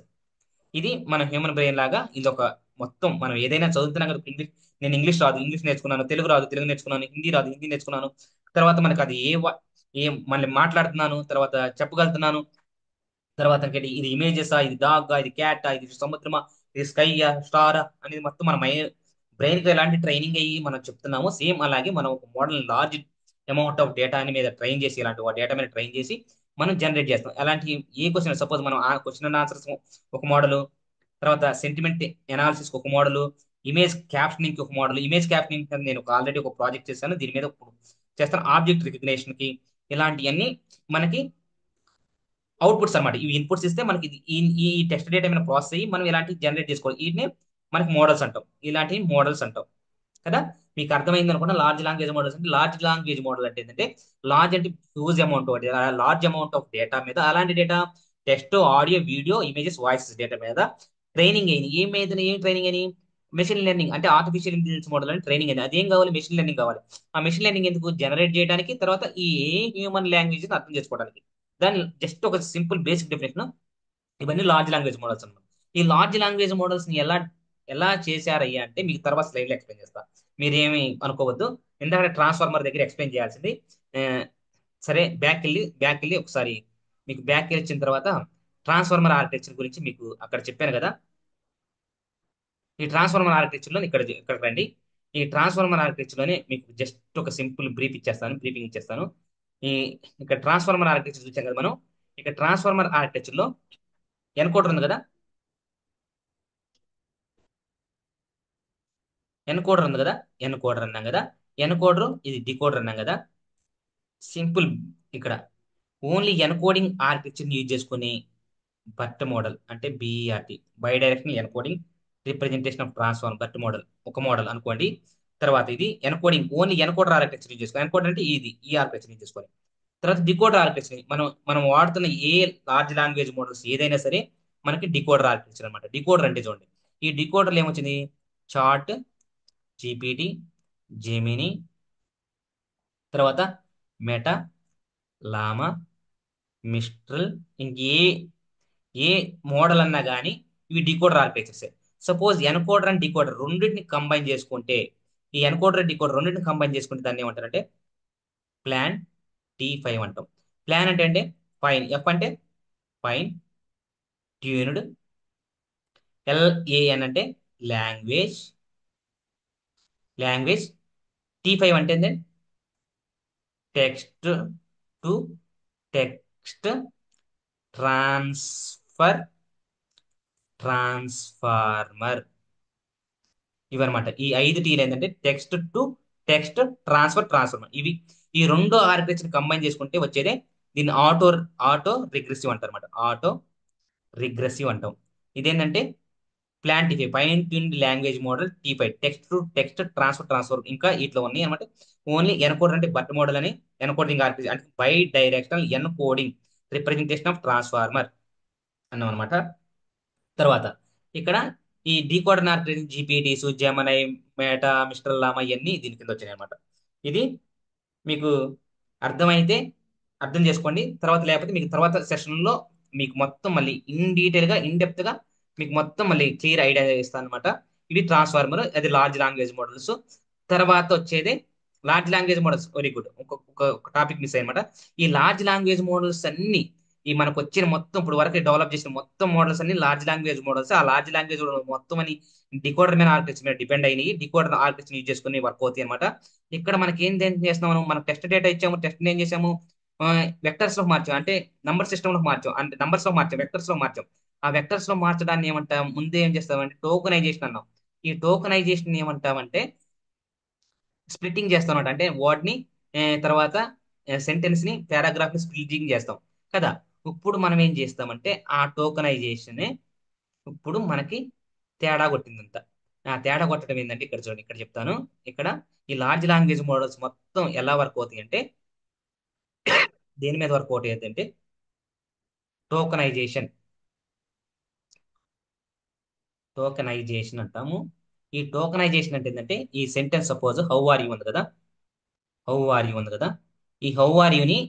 ఇది మన హ్యూమన్ బ్రెయిన్ లాగా ఇది ఒక మొత్తం. మనం ఏదైనా చదువుతున్నాం కదా, ఇంగ్లీష్, నేను ఇంగ్లీష్ రాదు ఇంగ్లీష్ నేర్చుకున్నాను, తెలుగు రాదు తెలుగు నేర్చుకున్నాను, హిందీ రాదు హిందీ నేర్చుకున్నాను. తర్వాత మనకి అది ఏ మళ్ళీ మాట్లాడుతున్నాను, తర్వాత చెప్పగలుగుతున్నాను. తర్వాత ఇంకటి ఇది ఇమేజెసా, ఇది డాగా, ఇది క్యాటా, ఇది సముద్రమా, ఇది స్కైయా, స్టారా అనేది మొత్తం మన బ్రెయిన్ కి ఎలాంటి ట్రైనింగ్ అయ్యి మనం చెప్తున్నామో, సేమ్ అలాగే మనం ఒక model large amount of data మీద ట్రైన్ చేసి, ఇలాంటి డేటా మీద ట్రైన్ చేసి మనం జనరేట్ చేస్తాం. అలాంటి ఏ క్వశ్చన్, సపోజ్ మనం ఆ క్వశ్చన్ అండ్ ఆన్సర్స్ ఒక మోడల్, తర్వాత సెంటిమెంట్ ఎనాలిసిస్ ఒక మోడల్, ఇమేజ్ క్యాప్షనింగ్ ఒక మోడల్. ఇమేజ్ క్యాప్షనింగ్ నేను ఆల్రెడీ ఒక ప్రాజెక్ట్ చేశాను, దీని మీద ఇప్పుడు చేస్తాను. ఆబ్జెక్ట్ రికగ్నేషన్ కి ఇలాంటివన్నీ మనకి అవుట్పుట్స్ అనమాట. ఇవి ఇన్పుట్స్ ఇస్తే మనకి ఈ టెక్స్ట్ డేటా మీద ప్రాసెస్ అయ్యి మనం ఇలాంటివి జనరేట్ చేసుకోవాలి. వీటిని మనకి మోడల్స్ అంటాం. ఇలాంటివి మోడల్స్ అంటాం కదా. మీకు అర్థమైంది అనుకుంటా. లార్జ్ లాంగ్వేజ్ మోడల్స్ అంటే, లార్జ్ లాంగ్వేజ్ మోడల్ అంటే ఏంటంటే, లార్జ్ అంటే huge amount, large amount of data మీద, అలాంటి data text, audio, video, images, voices data మీద ట్రైనింగ్ అయింది. ఏం మీద ఏం ట్రైనింగ్ అని? మెషిన్ లెర్నింగ్ అంటే ఆర్టిఫిషియల్ ఇంటెలిజెన్స్ మోడల్ అని ట్రైనింగ్ అయింది. అదేం కావాలి? మెషిన్ లెర్నింగ్ కావాలి. ఆ మెషిన్ లెర్నింగ్ ఎందుకు? జనరేట్ చేయడానికి, తర్వాత ఈ హ్యూమన్ లాంగ్వేజ్ అర్థం చేసుకోవడానికి. దాని జస్ట్ ఒక సింపుల్ బేసిక్ డెఫినేషన్. ఇవన్నీ లార్జ్ లాంగ్వేజ్ మోడల్స్ అన్నమాట. ఈ లార్జ్ లాంగ్వేజ్ మోడల్స్ ని ఎలా ఎలా చేశారయ్యా అంటే మీకు తర్వాత స్లైడ్ లో ఎక్స్ప్లెయిన్ చేస్తా. మీరేమి అనుకోవద్దు. ఎందుకంటే ట్రాన్స్ఫార్మర్ దగ్గర ఎక్స్ప్లెయిన్ చేయాల్సింది. ఆ, సరే, బ్యాక్ వెళ్ళి ఒకసారి మీకు బ్యాక్ వచ్చిన తర్వాత ట్రాన్స్ఫార్మర్ ఆర్కిటెక్చర్ గురించి మీకు అక్కడ చెప్పాను కదా. ఈ ట్రాన్స్ఫార్మర్ ఆర్కిటెక్చర్ లో ఇక్కడ రండి. ఈ ట్రాన్స్ఫార్మర్ ఆర్కిటెక్చర్ లోనే మీకు జస్ట్ ఒక సింపుల్ బ్రీఫింగ్ ఇచ్చేస్తాను. ఈ ఇక్కడ ట్రాన్స్ఫార్మర్ ఆర్కిటెక్చర్ చూసాం కదా మనం. ఇక్కడ ట్రాన్స్ఫార్మర్ ఆర్కిటెక్చర్ లో ఎన్కోడర్ ఉంది కదా, ఎన్కోడర్ ఉంది కదా, ఎన్కోడర్ అన్నాం కదా. ఎన్కోడర్, ఇది డికోడర్ అన్నాం కదా. సింపుల్. ఇక్కడ ఓన్లీ ఎన్కోడింగ్ ఆర్కిటెక్చర్ యూజ్ చేసుకుని బర్ట్ మోడల్ అంటే BERT, bidirectional encoding representation of transform, BERT model ఒక మోడల్ అనుకోండి. తర్వాత ఇది encoding, only encoder architecture use చేసుకోవాలి. ఎన్కోడర్ అంటే ఇది ఈ ఆర్కిటెక్చర్ యూజ్ చేసుకోవాలి. తర్వాత డికోడర్ ఆర్కిటెక్చర్, మనం వాడుతున్న ఏ లార్జ్ లాంగ్వేజ్ మోడల్స్ ఏదైనా సరే మనకి డికోడర్ ఆర్కిటెక్చర్ అనమాట. డికోడర్ అంటే చూడండి, ఈ డికోడర్లో ఏమొచ్చింది? చార్ట్ జీపీటీ, జెమిని, తర్వాత మెటా, లామా, మిస్ట్రల్, ఇంకే ఏ మోడల్ అన్నా కానీ ఇవి decoder architectures. Suppose encoder and decoder రెండింటిని కంబైన్ చేసుకుంటే, ఈ ఎన్కోడర్ డికోడర్ రెండింటిని కంబైన్ చేసుకుంటే దాన్ని ఏమంటారంటే ప్లాన్ T5 అంటాం. ప్లాన్ అంటే ఫైన్, ఎఫ్ అంటే ఫైన్ ట్యూన్డ్, LAN అంటే లాంగ్వేజ్, లాంగ్వేజ్ T5 అంటే text to text transfer, transformer. ఇవన్నమాట. ఈ 5 Tలు ఏంటంటే టెక్స్ట్ టు టెక్స్ట్ ట్రాన్స్ఫార్మర్. ఇవి ఈ రెండు ఆర్కిటెక్చర్ కంబైన్ చేసుకుంటే వచ్చేదే దీన్ని ఆటో రిగ్రెసివ్ అంటారు అనమాట. ఆటో రిగ్రెసివ్ అంటాం. ఇదేంటంటే plan T5, fine tuned language model T5, text to text transfer ఇంకా ఇట్లా ఉన్నాయి అనమాట. ఓన్లీ ఎన్కోడర్ అంటే బట్ మోడల్ అని, ఎన్కోడింగ్ ఆర్కిటెక్చర్ అంటే by directional encoding representation of transformer అన్నాం అనమాట. తర్వాత ఇక్కడ ఈ డీకోడర్ ఆర్కిటెక్చర్ జీపీటీస్, జెమినై, మేటా, మిస్టర్ లామా ఇవన్నీ దీని కింద వచ్చినాయి అనమాట. ఇది మీకు అర్థమైతే అర్థం చేసుకోండి. తర్వాత లేకపోతే మీకు తర్వాత సెషన్ లో మీకు మొత్తం మళ్ళీ ఇన్ డీటెయిల్ గా, ఇన్ డెప్త్ గా మీకు మొత్తం మళ్ళీ క్లియర్ ఐడియా ఇస్తాను అనమాట. ఇవి ట్రాన్స్ఫార్మర్, అది లార్జ్ లాంగ్వేజ్ మోడల్స్. తర్వాత వచ్చేది large language models. Very good, ఒక టాపిక్ మిస్ అయ్యమాట. ఈ లార్జ్ లాంగ్వేజ్ మోడల్స్ అన్ని, ఈ మనకు వచ్చిన మొత్తం ఇప్పుడు వరకు డెవలప్ చేసిన మొత్తం మోడల్స్ అన్ని లార్జ్ లాంగ్వేజ్ మోడల్స్. ఆ లార్జ్ లాంగ్వేజ్ మొత్తం అని డికోడర్ మీద ఆర్కిటెక్చర్ మీద డిపెండ్ అయినాయి. డికోడర్ ఆర్కిటెక్చర్ యూజ్ చేసుకుని వర్క్ అవుతాయి అనమాట. ఇక్కడ మనకి ఏం చేస్తున్నాము, మనం టెస్ట్ డేటా ఇచ్చాము, టెస్ట్ ఏం చేసాము, వెక్టర్స్ లో మార్చాం, అంటే నంబర్ సిస్టమ్ లో మార్చాం, అంటే నంబర్స్ లో మార్చాం, వెక్టర్స్ లో మార్చాం. ఆ వెక్టర్స్ లో మార్చడాన్ని ఏమంటాం, ముందే ఏం చేస్తామంటే టోకనైజేషన్ అన్నాం. ఈ టోకనైజేషన్ ఏమంటామంటే స్ప్లిట్టింగ్ చేస్తాం అనమాట. అంటే వర్డ్ ని తర్వాత సెంటెన్స్ ని, పారాగ్రాఫ్ ని స్ప్లిట్టింగ్ చేస్తాం కదా. ఇప్పుడు మనం ఏం చేస్తామంటే ఆ టోకనైజేషన్ ఇప్పుడు మనకి తేడా కొట్టిందంత. ఆ తేడా కొట్టడం ఏంటంటే ఇక్కడ చూడండి, ఇక్కడ చెప్తాను. ఇక్కడ ఈ లార్జ్ లాంగ్వేజ్ మోడల్స్ మొత్తం ఎలా వర్క్ అవుతాయి అంటే, దేని మీద వర్క్ అవుతాయి అంటే టోకనైజేషన్. టోకనైజేషన్ అంటాము. ఈ టోకనైజేషన్ అంటే ఏంటంటే, ఈ sentence suppose how are you ఉంది కదా, హౌ ఆర్ యూ ఉంది కదా, ఈ హౌ ఆర్ యూని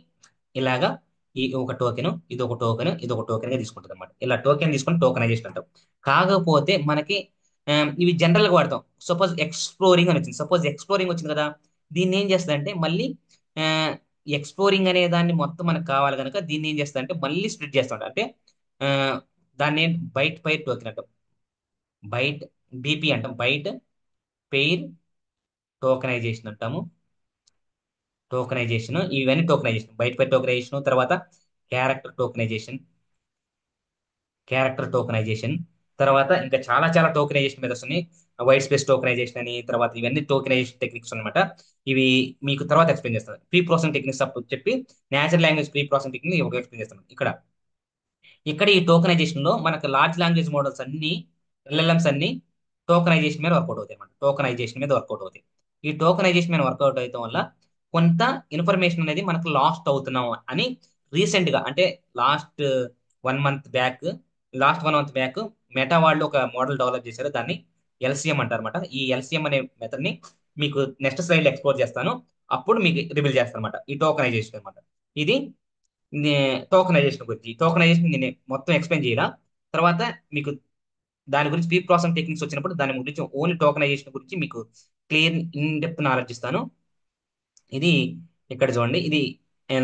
ఇలాగా, ఈ ఒక టోకెన్, ఇది ఒక టోకెన్, ఇది ఒక టోకెన్ గా తీసుకుంటుంది అనమాట. ఇలా టోకెన్ తీసుకొని టోకనైజేషన్ అంటాం. కాకపోతే మనకి ఇవి జనరల్ గా వాడతాం. సపోజ్ ఎక్స్ప్లోరింగ్ అని వచ్చింది, సపోజ్ ఎక్స్ప్లోరింగ్ వచ్చింది కదా, దీన్ని ఏం చేస్తుందంటే మళ్ళీ ఎక్స్ప్లోరింగ్ అనే దాన్ని మొత్తం మనకు కావాలి కనుక దీన్ని ఏం చేస్తా అంటే మళ్ళీ స్ప్లిట్ చేస్తాం. అంటే ఆ, దాన్ని బైట్ పైర్ టోకెన్ అంటాం. బైట్, బీపీ అంటాం, బైట్ పెయిర్ టోకనైజేషన్ అంటాము. టోకనైజేషన్, ఇవన్నీ టోకనైజేషన్, బైట్ పైర్ టోకనైజేషన్, తర్వాత క్యారెక్టర్ టోకనైజేషన్, క్యారెక్టర్ టోకనైజేషన్. తర్వాత ఇంకా చాలా చాలా టోకనైజేషన్ మీద వస్తున్నాయి. వైట్ స్పేస్ టోకనైజేషన్ అని, తర్వాత ఇవన్నీ టోకనైజేషన్ టెక్నిక్స్ అన్నమాట. ఇవి మీకు తర్వాత ఎక్స్ప్లెయిన్ చేస్తాను. ప్రీ ప్రాసెసింగ్ టెక్నిక్స్ అప్పుడు చెప్పి natural language pre processing technique ఒక ఎక్స్ప్లెయిన్ చేస్తాను. ఇక్కడ ఈ టోకనైజేషన్ లో మనకు లార్జ్ లాంగ్వేజ్ మోడల్స్ అన్ని, ఎల్ఎల్ఎంస్ అన్ని టోకనైజేషన్ మీద వర్కౌట్ అవుతాయి అన్నమాట. టోకనైజేషన్ మీద వర్కౌట్ అవుతాయి. ఈ టోకనైజేషన్ మీద వర్కౌట్ అవడం వల్ల కొంత ఇన్ఫర్మేషన్ అనేది మనకు లాస్ట్ అవుతున్నాం అని రీసెంట్ గా, అంటే లాస్ట్ 1 మంత్ బ్యాక్, మెటా వాళ్ళు ఒక మోడల్ డెవలప్ చేశారు. దాన్ని ఎల్సిఎం అంటారు అనమాట. ఈ ఎల్సిఎం అనే మెథడ్ ని మీకు నెక్స్ట్ స్లైడ్ లో ఎక్స్ప్లోర్ చేస్తాను. అప్పుడు మీకు రివీల్ చేస్తాను అనమాట ఈ టోకనైజేషన్ అనమాట. ఇది టోకనైజేషన్ గురించి. టోకనైజేషన్ నేను మొత్తం ఎక్స్ప్లెయిన్ చేయాల, తర్వాత మీకు దాని గురించి ప్రీ ప్రాసెసింగ్ టెక్నిక్స్ వచ్చినప్పుడు దాని గురించి ఓన్లీ టోకనైజేషన్ గురించి మీకు క్లియర్ ఇన్ డెప్త్ నాలెడ్జ్ ఇస్తాను. ఇది ఇక్కడ చూడండి, ఇది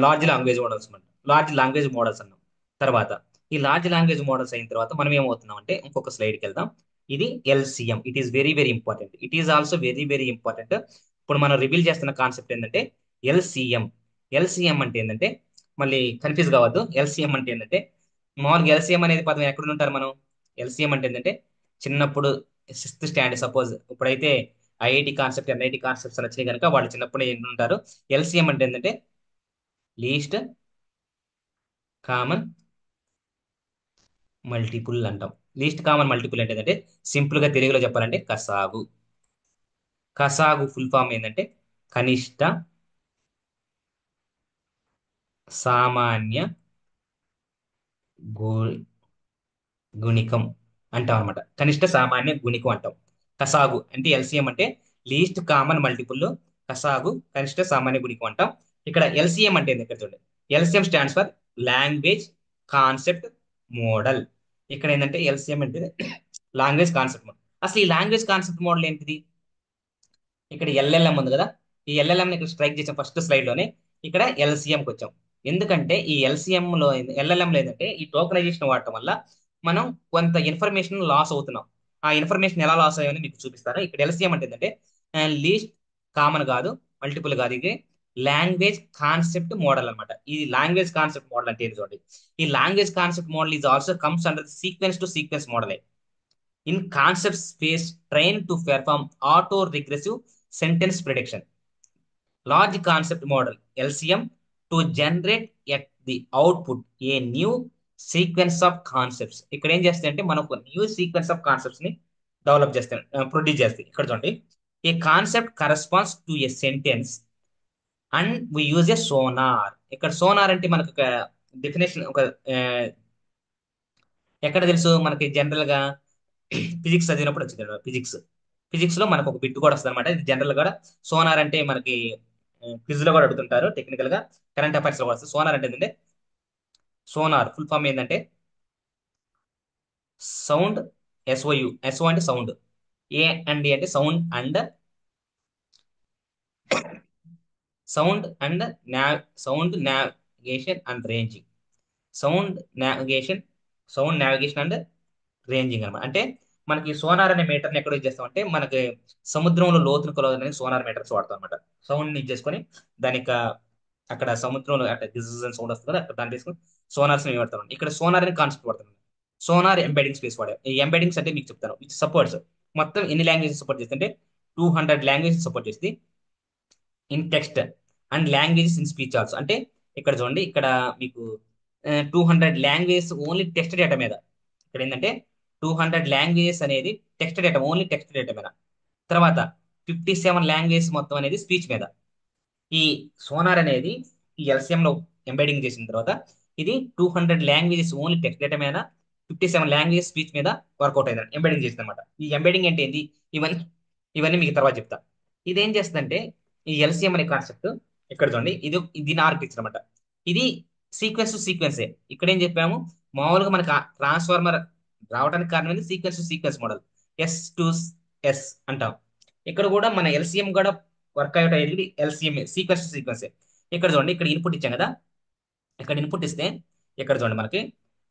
లార్జ్ లాంగ్వేజ్ మోడల్స్ అన్నమాట. లార్జ్ లాంగ్వేజ్ మోడల్స్ అన్నాం. తర్వాత ఈ లార్జ్ లాంగ్వేజ్ మోడల్స్ అయిన తర్వాత మనం ఏమవుతున్నాం అంటే ఇంకొక స్లైడ్కి వెళ్దాం. ఇది LCM. It is very very important. It is also very very important. ఇప్పుడు మనం రివీల్ చేస్తున్న కాన్సెప్ట్ ఏంటంటే ఎల్సిఎం. ఎల్సిఎం అంటే ఏంటంటే, మళ్ళీ కన్ఫ్యూజ్ కావద్దు. ఎల్సిఎం అంటే ఏంటంటే, మామూలుగా ఎల్సిఎం అనేది పదం ఎక్కడ ఉంటారు మనం. ఎల్సిఎం అంటే ఏంటంటే చిన్నప్పుడు 6th స్టాండర్డ్, సపోజ్ ఇప్పుడైతే ఐఐటి కాన్సెప్ట్, ఎన్ఐటి కాన్సెప్ట్స్ వచ్చినాయి కనుక వాళ్ళు చిన్నప్పుడు ఏం ఉంటారు. ఎల్సిఎం అంటే ఏంటంటే లీస్ట్ కామన్ మల్టిపుల్ అంటాం. లీస్ట్ కామన్ మల్టిపుల్ అంటే ఏంటంటే, సింపుల్ గా తెలుగులో చెప్పాలంటే కసాగు. కసాగు ఫుల్ ఫామ్ ఏంటంటే కనిష్ట సామాన్య గు- గుణికం అంటాం అనమాట. కనిష్ట సామాన్య గుణికం అంటాం. కసాగు అంటే ఎల్సిఎం అంటే లీస్ట్ కామన్ మల్టిపుల్. కసాగు కనిష్ట సామాన్య గుణికం అంటాం. ఇక్కడ ఎల్సిఎం అంటే ఏంది, ఇక్కడ చూడండి. LCM stands for language concept model. ఇక్కడ ఏంటంటే ఎల్సిఎం అంటే లాంగ్వేజ్ కాన్సెప్ట్ మోడల్. అసలు ఈ లాంగ్వేజ్ కాన్సెప్ట్ మోడల్ ఏంటిది. ఇక్కడ ఎల్ఎల్ఎం ఉంది కదా, ఈ ఎల్ఎల్ఎం ని ఇక్కడ స్ట్రైక్ చేసాం ఫస్ట్ స్లైడ్ లోనే. ఇక్కడ ఎల్సిఎం కి వచ్చాం. ఎందుకంటే ఈ ఎల్సిఎం లో, ఎల్ఎల్ఎం లో ఏంటంటే ఈ టోకనైజేషన్ వాడటం వల్ల మనం కొంత ఇన్ఫర్మేషన్ లాస్ అవుతున్నాం. ఆ ఇన్ఫర్మేషన్ ఎలా లాస్ అయ్యాయని మీకు చూపిస్తాను. ఇక్కడ ఎల్సిఎం అంటే ఏంటంటే లీస్ట్ కామన్ కాదు, మల్టిపుల్ కాదు, ఇది లాంగ్వేజ్ కాన్సెప్ట్ మోడల్ అన్నమాట. ఈ లాంగ్వేజ్ కాన్సెప్ట్ మోడల్ అంటే ఏంటి చూడండి. ఈ language concept model is also comes under sequence to sequence model in concept space trained to perform auto-regressive sentence prediction. Large concept model LCM to generate at the output a new sequence of concepts. ఇక్కడ ఏం చేస్తాయి అంటే మనకు new sequence of concepts ని develop చేస్తాయి, produce చేస్తాయి. ఇక్కడ చూడండి, a concept corresponds to a sentence and we use a sonar. ఇక్కడ సోనార్ అంటే మనకు ఒక డెఫినేషన్, ఒక ఎక్కడ తెలుసు మనకి జనరల్ గా ఫిజిక్స్ చదివినప్పుడు వచ్చింది. ఫిజిక్స్, ఫిజిక్స్ లో మనకు ఒక బిట్ కూడా వస్తుంది అనమాట. ఇది జనరల్ గా సోనార్ అంటే మనకి క్విజ్ లో కూడా అడుగుతుంటారు. టెక్నికల్ గా కరెంట్ అఫైర్స్ లో కూడా వస్తుంది. సోనార్ అంటే ఏంటంటే, సోనార్ ఫుల్ ఫామ్ ఏంటంటే సౌండ్, ఎస్ఓయు, ఎస్ఓ అంటే సౌండ్, ఏ అండ్ అంటే sound and sound navigation and ranging. Sound navigation sound navigation and ranging అనమాట. అంటే మనకి సోనార్ అనే మీటర్ని ఎక్కడ యూజ్ చేస్తాం అంటే మనకి సముద్రంలో లోతును కొలవడానికి సోనార్ మీటర్స్ వాడతాం అనమాట. సౌండ్ ని చేసుకొని దానికి అక్కడ సముద్రంలో అక్కడ డిజిజన్ సౌండ్ వస్తుంది కదా, అక్కడ దాన్ని తీసుకొని సోనార్స్ వాడతాం. ఇక్కడ సోనార్ అని కాన్సెప్ట్ వాడతాం. సోనార్ ఎంబెడింగ్ స్పేస్ వాడాం. ఈ ఎంబెడింగ్స్ అంటే మీకు చెప్తాను. విచ్ సపోర్ట్స్ మొత్తం ఎన్ని లాంగ్వేజెస్ సపోర్ట్ చేస్తుంటే 200 లాంగ్వేజెస్ సపోర్ట్ చేస్తుంది in text and languages in speech also. అంటే ఇక్కడ చూడండి, ఇక్కడ మీకు 200 లాంగ్వేజెస్ ఓన్లీ టెక్స్ట్ డేటా మీద. ఇక్కడ ఏంటంటే 200 లాంగ్వేజెస్ అనేది text data, only text data మీద. తర్వాత 57 లాంగ్వేజెస్ మొత్తం అనేది స్పీచ్ మీద. ఈ సోనార్ అనేది ఈ ఎల్సిఎం లో ఎంబెడింగ్ చేసిన తర్వాత ఇది 200 లాంగ్వేజెస్ ఓన్లీ టెక్స్ట్ డేటా మీద, 57 లాంగ్వేజెస్ స్పీచ్ మీద వర్కౌట్ అయింది, ఎంబెడింగ్ చేసింది అనమాట. ఈ ఎంబెడింగ్ అంటే ఏంటి, ఇవన్నీ ఇవన్నీ మీకు తర్వాత చెప్తా. ఇదేం చేస్తుందంటే ఈ ఎల్సిఎం అనే కాన్సెప్ట్ ఇక్కడ చూడండి, దీని ఆర్కిటెక్చర్ అనమాట. ఇది సీక్వెన్స్ టు సీక్వెన్సే. ఇక్కడ ఏం చెప్పాము, మామూలుగా మనకి ట్రాన్స్ఫార్మర్ రావడానికి కారణం sequence to sequence model, S to S అంటాం. ఇక్కడ కూడా మన ఎల్సిఎం కూడా వర్కౌట్ అయ్యేది ఎల్సిఎం సీక్వెన్స్ టు సీక్వెన్సే. ఇక్కడ చూడండి, ఇక్కడ ఇన్పుట్ ఇచ్చాం కదా, ఇక్కడ ఇన్పుట్ ఇస్తే ఇక్కడ చూడండి మనకి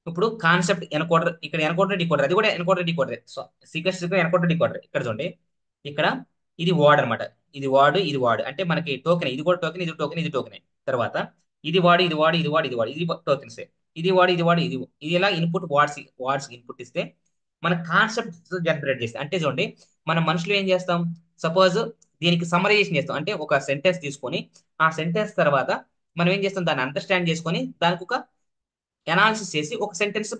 ఇప్పుడు కాన్సెప్ట్ ఎన్కోడర్, ఇక్కడ ఎన్కోడర్ డికోడర్, అది కూడా encoder decoder. So sequence encoder decoder. ఇక్కడ చూడండి, ఇక్కడ ఇది వార్డ్ అనమాట. ఇది వార్డ్ అంటే మనకి టోకెన్, ఇది కూడా టోకెన్, ఇది టోకెన్, ఇది టోకెన్. తర్వాత ఇది వాడు, ఇది వాడు, ఇది వాడు, ఇది వాడు, ఇది టోకెన్స్. ఇది వాడు, ఇది వాడు, ఇది ఇలా ఇన్పుట్ వార్డ్స్ ఇన్పుట్ ఇస్తే మన కాన్సెప్ట్ జనరేట్ చేస్తే. అంటే చూడండి, మన మనుషులు ఏం చేస్తాం, సపోజ్ దీనికి సమరైజేషన్ చేస్తాం. అంటే ఒక సెంటెన్స్ తీసుకొని ఆ సెంటెన్స్ తర్వాత మనం ఏం చేస్తాం, దాన్ని అండర్స్టాండ్ చేసుకొని దానికి ఒక ఎనాలిసిస్ చేసి ఒక సెంటెన్స్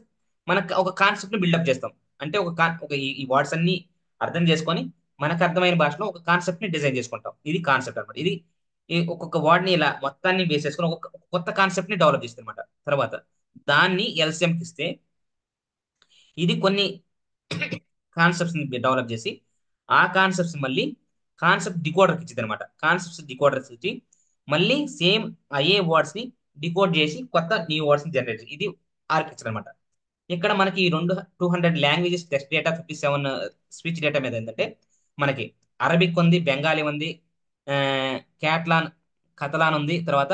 మనకు ఒక కాన్సెప్ట్ ని బిల్డప్ చేస్తాం. అంటే ఈ వర్డ్స్ అన్ని అర్థం చేసుకొని మనకు అర్థమైన భాషలో ఒక కాన్సెప్ట్ ని డిజైన్ చేసుకుంటాం. ఇది కాన్సెప్ట్ అనమాట. ఇది ఈ ఒక్కొక్క వర్డ్ ని ఇలా మొత్తాన్ని బేస్ చేసుకొని ఒక కొత్త కాన్సెప్ట్ ని డెవలప్ చేస్తుంది అనమాట. తర్వాత దాన్ని ఎల్సిఎం కి ఇస్తే ఇది కొన్ని కాన్సెప్ట్స్ ని డెవలప్ చేసి ఆ కాన్సెప్ట్స్ మళ్ళీ కాన్సెప్ట్ డికోడర్ కి ఇచ్చింది అనమాట. కాన్సెప్ట్స్ డికోడర్స్ ఇచ్చి మళ్ళీ సేమ్ అయ్యే వర్డ్స్ ని డికోడ్ చేసి కొత్త న్యూ వర్డ్స్ ని జనరేట్ చేసి, ఇది ఆర్కిటెక్చర్ అనమాట. ఇక్కడ మనకి ఈ 200 languages text data, 57 speech data మీద ఏంటంటే మనకి అరబిక్ ఉంది, బెంగాలీ ఉంది, ఆ, క్యాట్లాన్ కతలాన్ ఉంది, తర్వాత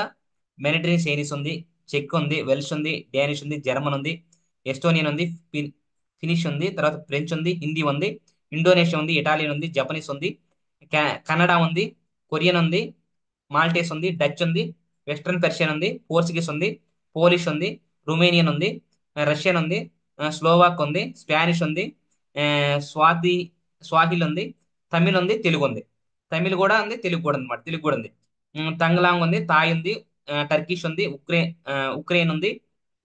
మెరిటరీ చైనీస్ ఉంది, చెక్ ఉంది, వెల్ష్ ఉంది, డానిష్ ఉంది, జర్మన్ ఉంది, ఎస్టోనియన్ ఉంది, ఫినిష్ ఉంది, తర్వాత ఫ్రెంచ్ ఉంది, హిందీ ఉంది, ఇండోనేషియా ఉంది, ఇటాలియన్ ఉంది, జపనీస్ ఉంది, కన్నడ ఉంది, కొరియన్ ఉంది, మాల్టేస్ ఉంది, డచ్ ఉంది, వెస్ట్రన్ పెర్షియన్ ఉంది, పోర్చుగీస్ ఉంది, పోలిష్ ఉంది, రుమేనియన్ ఉంది, రష్యన్ ఉంది, స్లోవాక్ ఉంది, స్పానిష్ ఉంది, ఆ, స్వాతి స్వాహిల్ ఉంది, తమిళ్ ఉంది, తెలుగు ఉంది. తమిళ్ కూడా ఉంది, తెలుగు కూడా ఉంది అనమాట. తెలుగు కూడా ఉంది. తంగ్లాంగ్ ఉంది, థాయ్ ఉంది, టర్కిష్ ఉంది, ఉక్రెయిన్ ఉంది,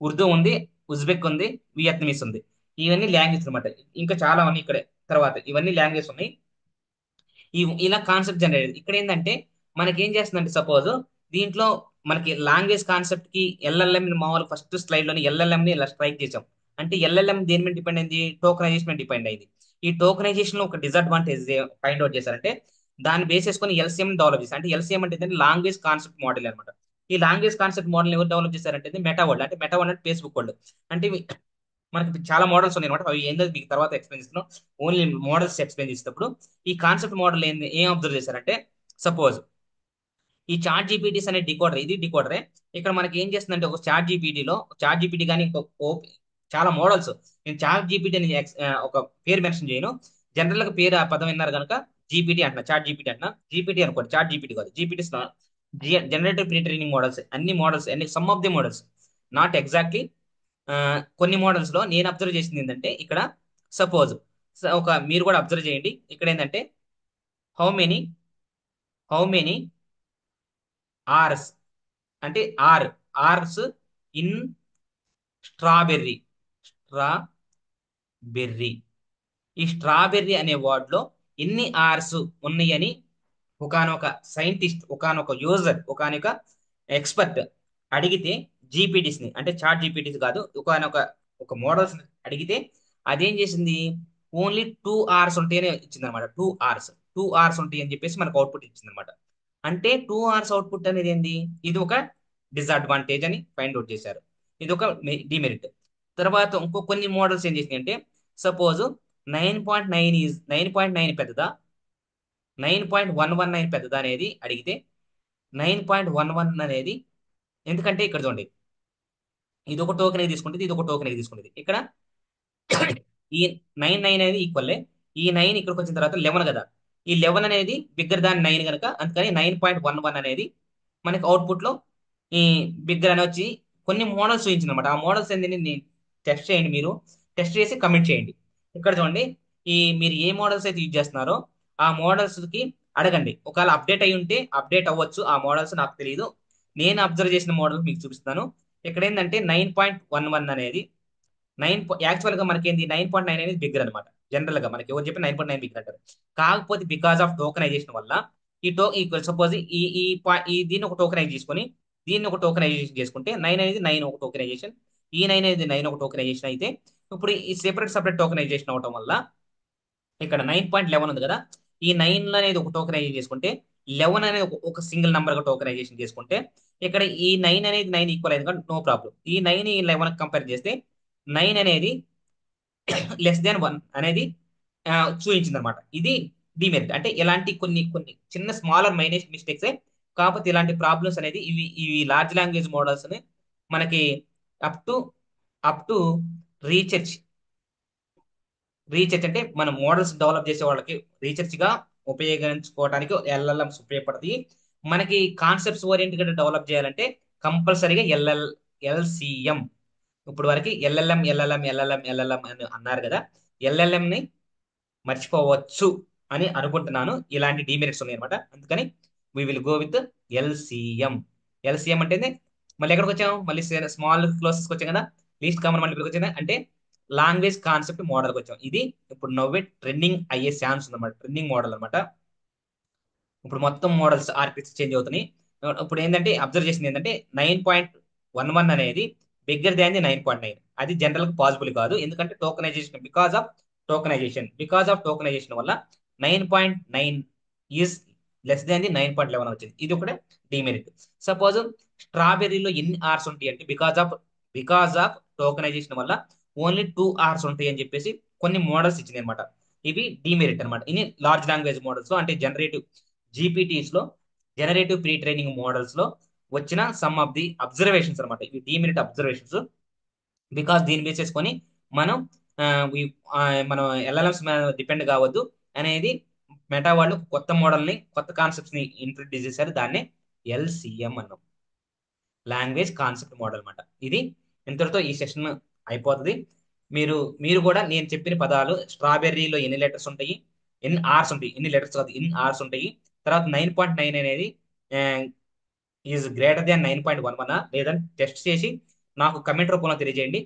ఉర్దూ ఉంది, ఉజ్బెక్ ఉంది, వియత్నమీస్ ఉంది. ఇవన్నీ లాంగ్వేజ్ అనమాట. ఇంకా చాలా ఉన్నాయి ఇక్కడ. తర్వాత ఇవన్నీ లాంగ్వేజ్ ఉన్నాయి. ఇలా కాన్సెప్ట్ జనరేట్. ఇక్కడ ఏంటంటే మనకి ఏం చేస్తుందంటే సపోజ్ దీంట్లో మనకి లాంగ్వేజ్ కాన్సెప్ట్ కి ఎల్ఎల్ఎం మామూలు ఫస్ట్ స్లైడ్ లోని ఎల్ఎల్ఎం ని ఇలా స్ట్రైక్ చేసాం. అంటే ఎల్ఎల్ఎం దేని మీద డిపెండ్ అయింది, టోకనైజేషన్ మీద డిపెండ్ అయింది. ఈ టోకనైజేషన్ లో ఒక డిసడ్వాంటేజ్ ఫైండ్ అవుట్ చేశారంటే దాన్ని బేస్ చేసుకొని ఎల్సిఎం డెవలప్ చేశారు. అంటే ఎల్సిఎం అంటే లాంగ్వేజ్ కాన్సెప్ట్ మోడల్ అనమాట. ఈ లాంగ్వేజ్ కాన్సెప్ట్ మోడల్ ఎవరు డెవలప్ చేశారంటే మెటా వరల్డ్. అంటే మెటా వరల్డ్ అంటే ఫేస్బుక్ వరల్డ్. అంటే మనకి చాలా మోడల్స్ ఉన్నాయి అనమాట. అవి ఏందో మీకు తర్వాత ఎక్స్ప్లెయిన్ చేస్తున్నాం. ఓన్లీ మోడల్స్ ఎక్స్ప్లెయిన్ చేసేటప్పుడు ఈ కాన్సెప్ట్ మోడల్ ఏం అబ్జర్వ్ చేశారంటే సపోజ్ ఈ చాట్ జీపీటీస్ అనే డికోడర్, ఇది డికోడరే. ఇక్కడ మనకి ఏం చేస్తుందంటే ఒక చాట్ జీపీటీ కానీ చాలా మోడల్స్. నేను చాట్ జీపీటీ అని ఒక పేరు మెన్షన్ చేయను. జనరల్ గా పేరు ఆ పదం విన్నారు కనుక జీపీటీ అంటున్నా, చాట్ జీపీటీ అంటున్నా. జీపీటీ అనుకోండి, చాట్ జీపీటీ కాదు. GPT generative pre training models. అన్ని some of the models, not exactly. కొన్ని మోడల్స్ లో నేను అబ్జర్వ్ చేసింది ఏంటంటే ఇక్కడ సపోజ్ మీరు కూడా అబ్జర్వ్ చేయండి. ఇక్కడ ఏంటంటే హౌ మెనీ హౌ మెనీ ఆర్స్ అంటే ఆర్స్ ఇన్ స్ట్రాబెర్రీ. స్ట్రాబెర్రీ ఈ స్ట్రాబెర్రీ అనే వర్డ్ లో ఎన్ని ఆర్స్ ఉన్నాయని ఒకానొక సైంటిస్ట్, ఒకానొక యూజర్, ఒకానొక ఎక్స్పర్ట్ అడిగితే జీపీటీస్ ని, అంటే చాట్ జీపీటీస్ కాదు, ఒక మోడల్స్ అడిగితే అదేం చేసింది, ఓన్లీ 2 hours ఉంటాయని ఇచ్చింది అనమాట. 2 hours ఉంటాయి అని చెప్పేసి మనకు అవుట్పుట్ ఇచ్చింది అనమాట. అంటే 2 hours అవుట్పుట్ అనేది ఏంది, ఇది ఒక డిసడ్వాంటేజ్ అని ఫైండ్ అవుట్ చేశారు. ఇది ఒక డిమెరిట్. తర్వాత ఇంకో కొన్ని మోడల్స్ ఏం చేసినాయి అంటే సపోజ్ 9.9 పెద్దదా, 9.119 పెద్దదా అనేది అడిగితే 9.11 అనేది, ఎందుకంటే ఇక్కడ చూడండి, ఇది ఒక టోకెన్ తీసుకుంటుంది, ఇది ఒక టోకెన్ తీసుకుంటుంది. ఇక్కడ ఈ 9 అనేది ఈక్వల్లే. ఈ 9 ఇక్కడికి వచ్చిన తర్వాత 11 కదా, ఈ 11 అనేది బిగ్గర్ దాన్ 9 కనుక అందుకని 9.11 అనేది మనకి అవుట్పుట్ లో ఈ బిగ్గర్ అని వచ్చి కొన్ని మోడల్స్ చూపించింది అనమాట. ఆ మోడల్స్ ఏంటంటే టెస్ట్ చేయండి, మీరు టెస్ట్ చేసి కమెంట్ చేయండి. ఇక్కడ చూడండి, మీరు ఏ మోడల్స్ అయితే యూజ్ చేస్తున్నారో ఆ మోడల్స్ కి అడగండి. ఒకవేళ అప్డేట్ అయి ఉంటే అప్డేట్ అవ్వచ్చు, ఆ మోడల్స్ నాకు తెలియదు. నేను అబ్జర్వ్ చేసిన మోడల్ మీకు చూపిస్తాను. ఇక్కడ ఏంటంటే 9.11 అనేది యాక్చువల్ గా మనకి ఏంది 9.9 అనేది బిగ్గర్ అనమాట. జనరల్ గా మనకి ఎవరు చెప్పి 9.9 బిగ్గర్ అంటారు. కాకపోతే బికాస్ ఆఫ్ టోకనైజేషన్ వల్ల సపోజ్ దీన్ని ఒక టోకనైజ్ చేసుకొని దీన్ని ఒక టోకనైజేషన్ చేసుకుంటే 9 అనేది 9 ఒక టోకనైజేషన్, ఈ 9 అనేది 9 ఒక టోకనైజేషన్ అయితే, ఇప్పుడు ఈ సెపరేట్ టోకనైజేషన్ అవడం వల్ల ఇక్కడ 9.11 ఉంది కదా, ఈ 9 అనేది ఒక టోకనైజేషన్ చేసుకుంటే 11 అనేది ఒక సింగిల్ నంబర్ గా టోకనైజేషన్ చేసుకుంటే, ఇక్కడ ఈ 9 అనేది 9 ఈక్వల్ అయింది కాబట్టి నో ప్రాబ్లం. ఈ 9 ఈ 11 కంపేర్ చేస్తే 9 అనేది లెస్ దాన్ 1 అనేది చూపించింది అనమాట. ఇది డిమెరిట్. అంటే ఇలాంటి కొన్ని కొన్ని చిన్న స్మాలర్ మైనస్ మిస్టేక్స్, కాకపోతే ఇలాంటి ప్రాబ్లమ్స్ అనేది ఇవి లార్జ్ లాంగ్వేజ్ మోడల్స్ ని మనకి up to up to research research అంటే మనం మోడల్స్ డెవలప్ చేసే వాళ్ళకి రీసెర్చ్ గా ఉపయోగించుకోవడానికి ఎల్ఎల్ఎంస్ ఉపయోగపడతాయి. మనకి కాన్సెప్ట్స్ ఓరియంటెడ్ డెవలప్ చేయాలంటే కంపల్సరీగా ఎల్సిఎం. ఇప్పుడు వరకు ఎల్ఎల్ఎం అని అన్నారు కదా, ఎల్ఎల్ఎం ని మర్చిపోవచ్చు అని అనుకుంటున్నాను. ఇలాంటి డిమెరిట్స్ ఉన్నాయి అనమాట. అందుకని we will go with LCM. LCM అంటే మళ్ళీ ఎక్కడికి వచ్చాము, మళ్ళీ స్మాల్ క్లోసెస్కి వచ్చాం కదా, లీస్ట్ కామన్ మళ్ళీ వచ్చింది అంటే లాంగ్వేజ్ కాన్సెప్ట్ మోడల్కి వచ్చాం. ఇది ఇప్పుడు నవ్వే ట్రెండింగ్ అయ్యే ఛాన్స్ ఉందన్నమాట, ట్రెండింగ్ మోడల్ అనమాట. ఇప్పుడు మొత్తం మోడల్స్ ఆర్కిటెక్చర్ చేంజ్ అవుతున్నాయి. ఇప్పుడు ఏంటంటే అబ్జర్వ్ చేసింది ఏంటంటే 9.11 అనేది బిగ్గర్ దాన్ ది 9.9. అది జనరల్ గా పాసిబుల్ కాదు, ఎందుకంటే టోకనైజేషన్, బికాస్ ఆఫ్ టోకనైజేషన్ వల్ల 9.9 ఈజ్ లెస్ దాన్ ది 9.11 వచ్చింది. ఇది ఒకటే డిమెరిట్. సపోజ్ స్ట్రాబెర్రీలో ఎన్ని ఆర్స్ ఉంటాయి అంటే బికాస్ ఆఫ్ టోకనైజేషన్ వల్ల ఓన్లీ 2 hours ఉంటాయి అని చెప్పేసి కొన్ని మోడల్స్ ఇచ్చింది అనమాట. ఇవి డిమెరిట్ అనమాట. ఇది లార్జ్ లాంగ్వేజ్ మోడల్స్ అంటే జీపీటీస్ లో జనరేటివ్ ప్రీ ట్రైనింగ్ మోడల్స్ లో వచ్చిన సమ్ ఆఫ్ ది అబ్జర్వేషన్స్ అనమాట. ఇవి డిమెరిట్ అబ్జర్వేషన్స్. బికాస్ దీన్ని బేస్ చేసుకొని మనం ఆ, ఈ- ఆ, మనం ఎల్ఎల్ఎంస్ మీద డిపెండ్ కావద్దు అనేది మెటా వాళ్ళు కొత్త మోడల్ ని కొత్త కాన్సెప్ట్స్ ని ఇంట్రొడ్యూస్ చేశారు. దాన్నే ఎల్సిఎం అన్నాం, లాంగ్వేజ్ కాన్సెప్ట్ మోడల్ అన్నమాట. ఇది ఇంతటితో ఈ సెషన్ అయిపోతుంది. మీరు మీరు కూడా నేను చెప్పిన పదాలు, స్ట్రాబెర్రీలో ఎన్ని లెటర్స్ ఉంటాయి, ఎన్ని ఆర్స్ ఉంటాయి, ఎన్ని లెటర్స్ కాదు ఎన్ని ఆర్స్ ఉంటాయి, తర్వాత 9.9 అనేది ఈజ్ గ్రేటర్ దాన్ 9.11 లేదని టెస్ట్ చేసి నాకు కమెంట్ రూపంలో తెలియజేయండి.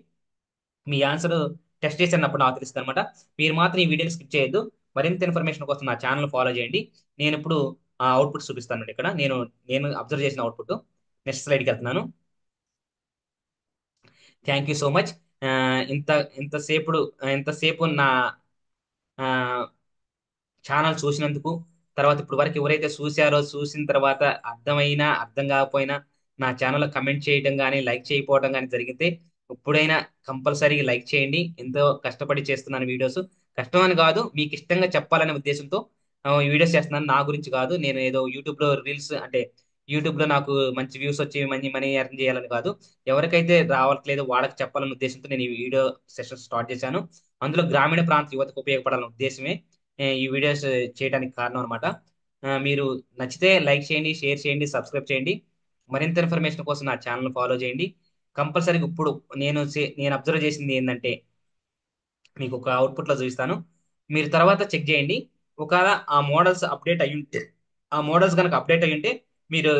మీ ఆన్సర్ టెస్ట్ చేసినప్పుడు నాకు తెలుస్తుంది అనమాట. మీరు మాత్రం ఈ వీడియోని స్కిప్ చేయొద్దు. మరింత ఇన్ఫర్మేషన్ కోసం నా ఛానల్ ఫాలో చేయండి. నేను ఇప్పుడు ఆ అవుట్పుట్ చూపిస్తాను. ఇక్కడ నేను నేను అబ్జర్వ్ చేసిన అవుట్పుట్. నెక్స్ట్ స్లైడ్కి వెళ్తున్నాను. Thank you so much. ఇంత ఇంతసేపు నా ఛానల్ చూసినందుకు, తర్వాత ఇప్పుడు వరకు ఎవరైతే చూశారో చూసిన తర్వాత అర్థమైనా అర్థం కాకపోయినా నా ఛానల్ కమెంట్ చేయడం కానీ లైక్ చేయకపోవడం కానీ జరిగితే ఇప్పుడైనా కంపల్సరీ లైక్ చేయండి. ఎంతో కష్టపడి చేస్తున్నాను వీడియోస్. కష్టం అని కాదు, మీకు ఇష్టంగా చెప్పాలనే ఉద్దేశంతో ఈ వీడియోస్ చేస్తున్నాను. నా గురించి కాదు, నేను ఏదో యూట్యూబ్ లో రీల్స్ అంటే యూట్యూబ్ లో నాకు మంచి వ్యూస్ వచ్చి మంచి మనీ ఎర్న్ చేయాలని కాదు, ఎవరికైతే రావట్లేదో వాళ్ళకి చెప్పాలనే ఉద్దేశంతో నేను ఈ వీడియో సెషన్ స్టార్ట్ చేశాను. అందులో గ్రామీణ ప్రాంత యువతకు ఉపయోగపడాలనే ఉద్దేశమే ఈ వీడియోస్ చేయడానికి కారణం అనమాట. మీరు నచ్చితే లైక్ చేయండి, షేర్ చేయండి, సబ్స్క్రైబ్ చేయండి. మరింత ఇన్ఫర్మేషన్ కోసం నా ఛానల్ ఫాలో చేయండి. కంపల్సరీగా ఇప్పుడు నేను అబ్జర్వ్ చేసింది ఏంటంటే మీకు ఒక అవుట్పుట్ లో చూపిస్తాను. మీరు తర్వాత చెక్ చేయండి. ఒకవేళ ఆ మోడల్స్ కనుక అప్డేట్ అయ్యి ఉంటే మీరు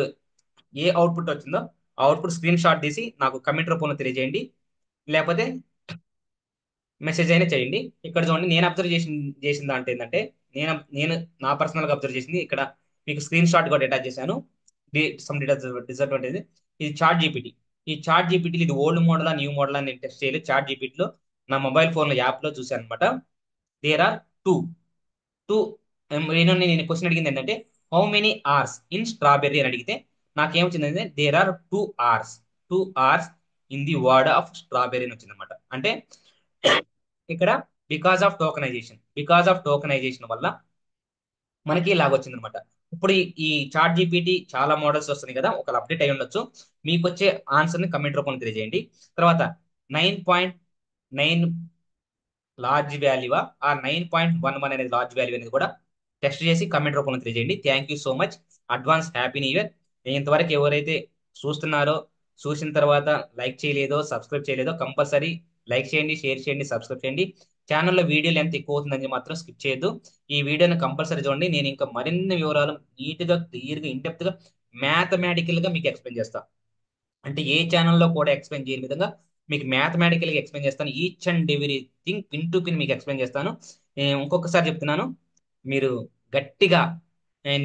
ఏ అవుట్పుట్ వచ్చిందో ఆ అవుట్పుట్ స్క్రీన్ షాట్ తీసి నాకు కమెంట్ రూపంలో తెలియజేయండి, లేకపోతే మెసేజ్ అయినా చేయండి. ఇక్కడ చూడండి, నేను అబ్జర్వ్ చేసిన దాంట్లో ఏంటంటే నేను నేను నా పర్సనల్ గా అబ్జర్వ్ చేసింది ఇక్కడ మీకు స్క్రీన్ షాట్ కూడా అటాచ్ చేశాను. Some disadvantage. ఇది చాట్ జీపీటీ. ఈ చాట్ జీపీటీ ఇది ఓల్డ్ మోడల్ న్యూ మోడల్ అని నేను టెస్ట్ చేయలేదు. చాట్ జీపీటీలో నా మొబైల్ ఫోన్ లో యాప్ లో చూశాను అనమాట. దేర్ ఆర్ టూ టూ నేను క్వశ్చన్ అడిగింది ఏంటంటే how many Rs in strawberry అని అడిగితే నాకేమొచ్చిందంటే there are 2 hours, 2 hours in the word of strawberry అని వచ్చింది అనమాట. అంటే ఇక్కడ బికాస్ ఆఫ్ టోకనైజేషన్ వల్ల మనకి ఇలాగ వచ్చింది అనమాట. ఇప్పుడు ఈ చాట్ జీపీటీ చాలా మోడల్స్ వస్తున్నాయి కదా, ఒక అప్డేట్ అయి ఉండొచ్చు. మీకు వచ్చే ఆన్సర్ ని కమెంట్ రూపంలో తెలియజేయండి. తర్వాత 9.9 లార్జ్ వాల్యూవా, ఆ 9.11 అనేది లార్జ్ వాల్యూ అనేది కూడా టెస్ట్ చేసి కమెంట్ రూపంలో తెలియజేయండి. Thank you so much. Advance happy new year. ఇంతవరకు ఎవరైతే చూస్తున్నారో, చూసిన తర్వాత లైక్ చేయలేదో, సబ్స్క్రైబ్ చేయలేదో, కంపల్సరీ లైక్ చేయండి, షేర్ చేయండి, సబ్స్క్రైబ్ చేయండి. ఛానల్లో వీడియో లెంత్ ఎక్కువ అవుతుందని మాత్రం స్కిప్ చేయొద్దు. ఈ వీడియోని కంపల్సరీ చూడండి. నేను ఇంకా మరిన్ని వివరాలు నీట్గా, క్లియర్గా, ఇన్డెప్త్గా, మ్యాథమెటికల్గా మీకు ఎక్స్ప్లెయిన్ చేస్తాను. అంటే ఏ ఛానల్లో కూడా ఎక్స్ప్లెయిన్ చేయని విధంగా మీకు మ్యాథమెటికల్గా ఎక్స్ప్లెయిన్ చేస్తాను. Each and everything pin to pin మీకు ఎక్స్ప్లెయిన్ చేస్తాను. ఇంకొకసారి చెప్తున్నాను, మీరు గట్టిగా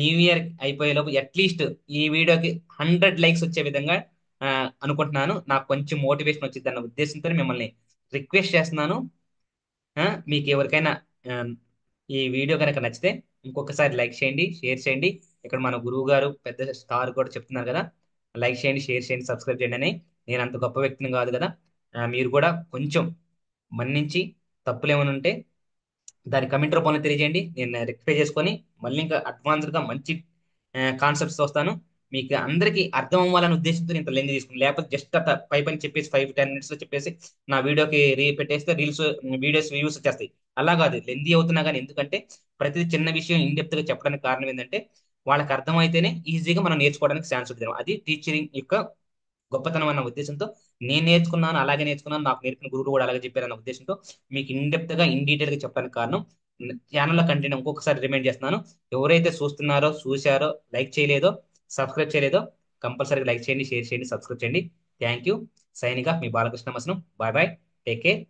న్యూ ఇయర్ అయిపోయేలోపు అట్లీస్ట్ ఈ వీడియోకి 100 లైక్స్ వచ్చే విధంగా ఆ, అనుకుంటున్నాను. నాకు కొంచెం మోటివేషన్ వచ్చింది అన్న ఉద్దేశంతో మిమ్మల్ని రిక్వెస్ట్ చేస్తున్నాను. మీకు ఎవరికైనా ఆ, ఈ వీడియో కనుక నచ్చితే ఇంకొకసారి లైక్ చేయండి, షేర్ చేయండి. ఇక్కడ మన గురువు గారు పెద్ద స్టార్ కూడా చెప్తున్నారు కదా, లైక్ చేయండి, షేర్ చేయండి, సబ్స్క్రైబ్ చేయండి అని. నేను అంత గొప్ప వ్యక్తిని కాదు కదా. మీరు కూడా కొంచెం మన్నించి తప్పులు ఏమైనా ఉంటే దాని కమెంట్ రూపంలో తెలియజేయండి. నేను రెక్టిఫై చేసుకొని మళ్ళీ ఇంకా అడ్వాన్స్డ్గా మంచి కాన్సెప్ట్స్ వస్తాను. మీకు అందరికీ అర్థం అవ్వాలనే ఉద్దేశంతో నేను లెంగ్ తీసుకున్నాను. లేకపోతే జస్ట్ అట్లా పని చెప్పేసి 5-10 minutes లో చెప్పేసి నా వీడియోకి పెట్టేస్తే రీల్స్, వీడియోస్ వ్యూస్ వచ్చేస్తాయి. అలా కాదు, లెందీ అవుతున్నా కానీ, ఎందుకంటే ప్రతి చిన్న విషయం ఇన్ డెప్త్ గా చెప్పడానికి కారణం ఏంటంటే వాళ్ళకి అర్థమైతేనే ఈజీగా మనం నేర్చుకోవడానికి ఛాన్స్ ఉంటుంది. అది టీచరింగ్ యొక్క గొప్పతనం అన్న ఉద్దేశంతో నేను నేర్చుకున్నాను, అలాగే నేర్చుకున్నాను, నాకు నేర్పిన గురువులు కూడా అలాగే చెప్పారన్న ఉద్దేశంతో మీకు ఇన్ డెప్త్ గా, ఇన్ డీటెయిల్ గా చెప్పడానికి కారణం. ఛానల్లో కంటెంట్ ఇంకొకసారి రిమైండ్ చేస్తున్నాను, ఎవరైతే చూస్తున్నారో, చూశారో, లైక్ చేయలేదో, సబ్స్క్రైబ్ చేయలేదో, కంపల్సరీ లైక్ చేయండి, షేర్ చేయండి, సబ్స్క్రైబ్ చేయండి. Thank you. సైనిగా మీ Balakrishna Masanam. Bye bye. Take care.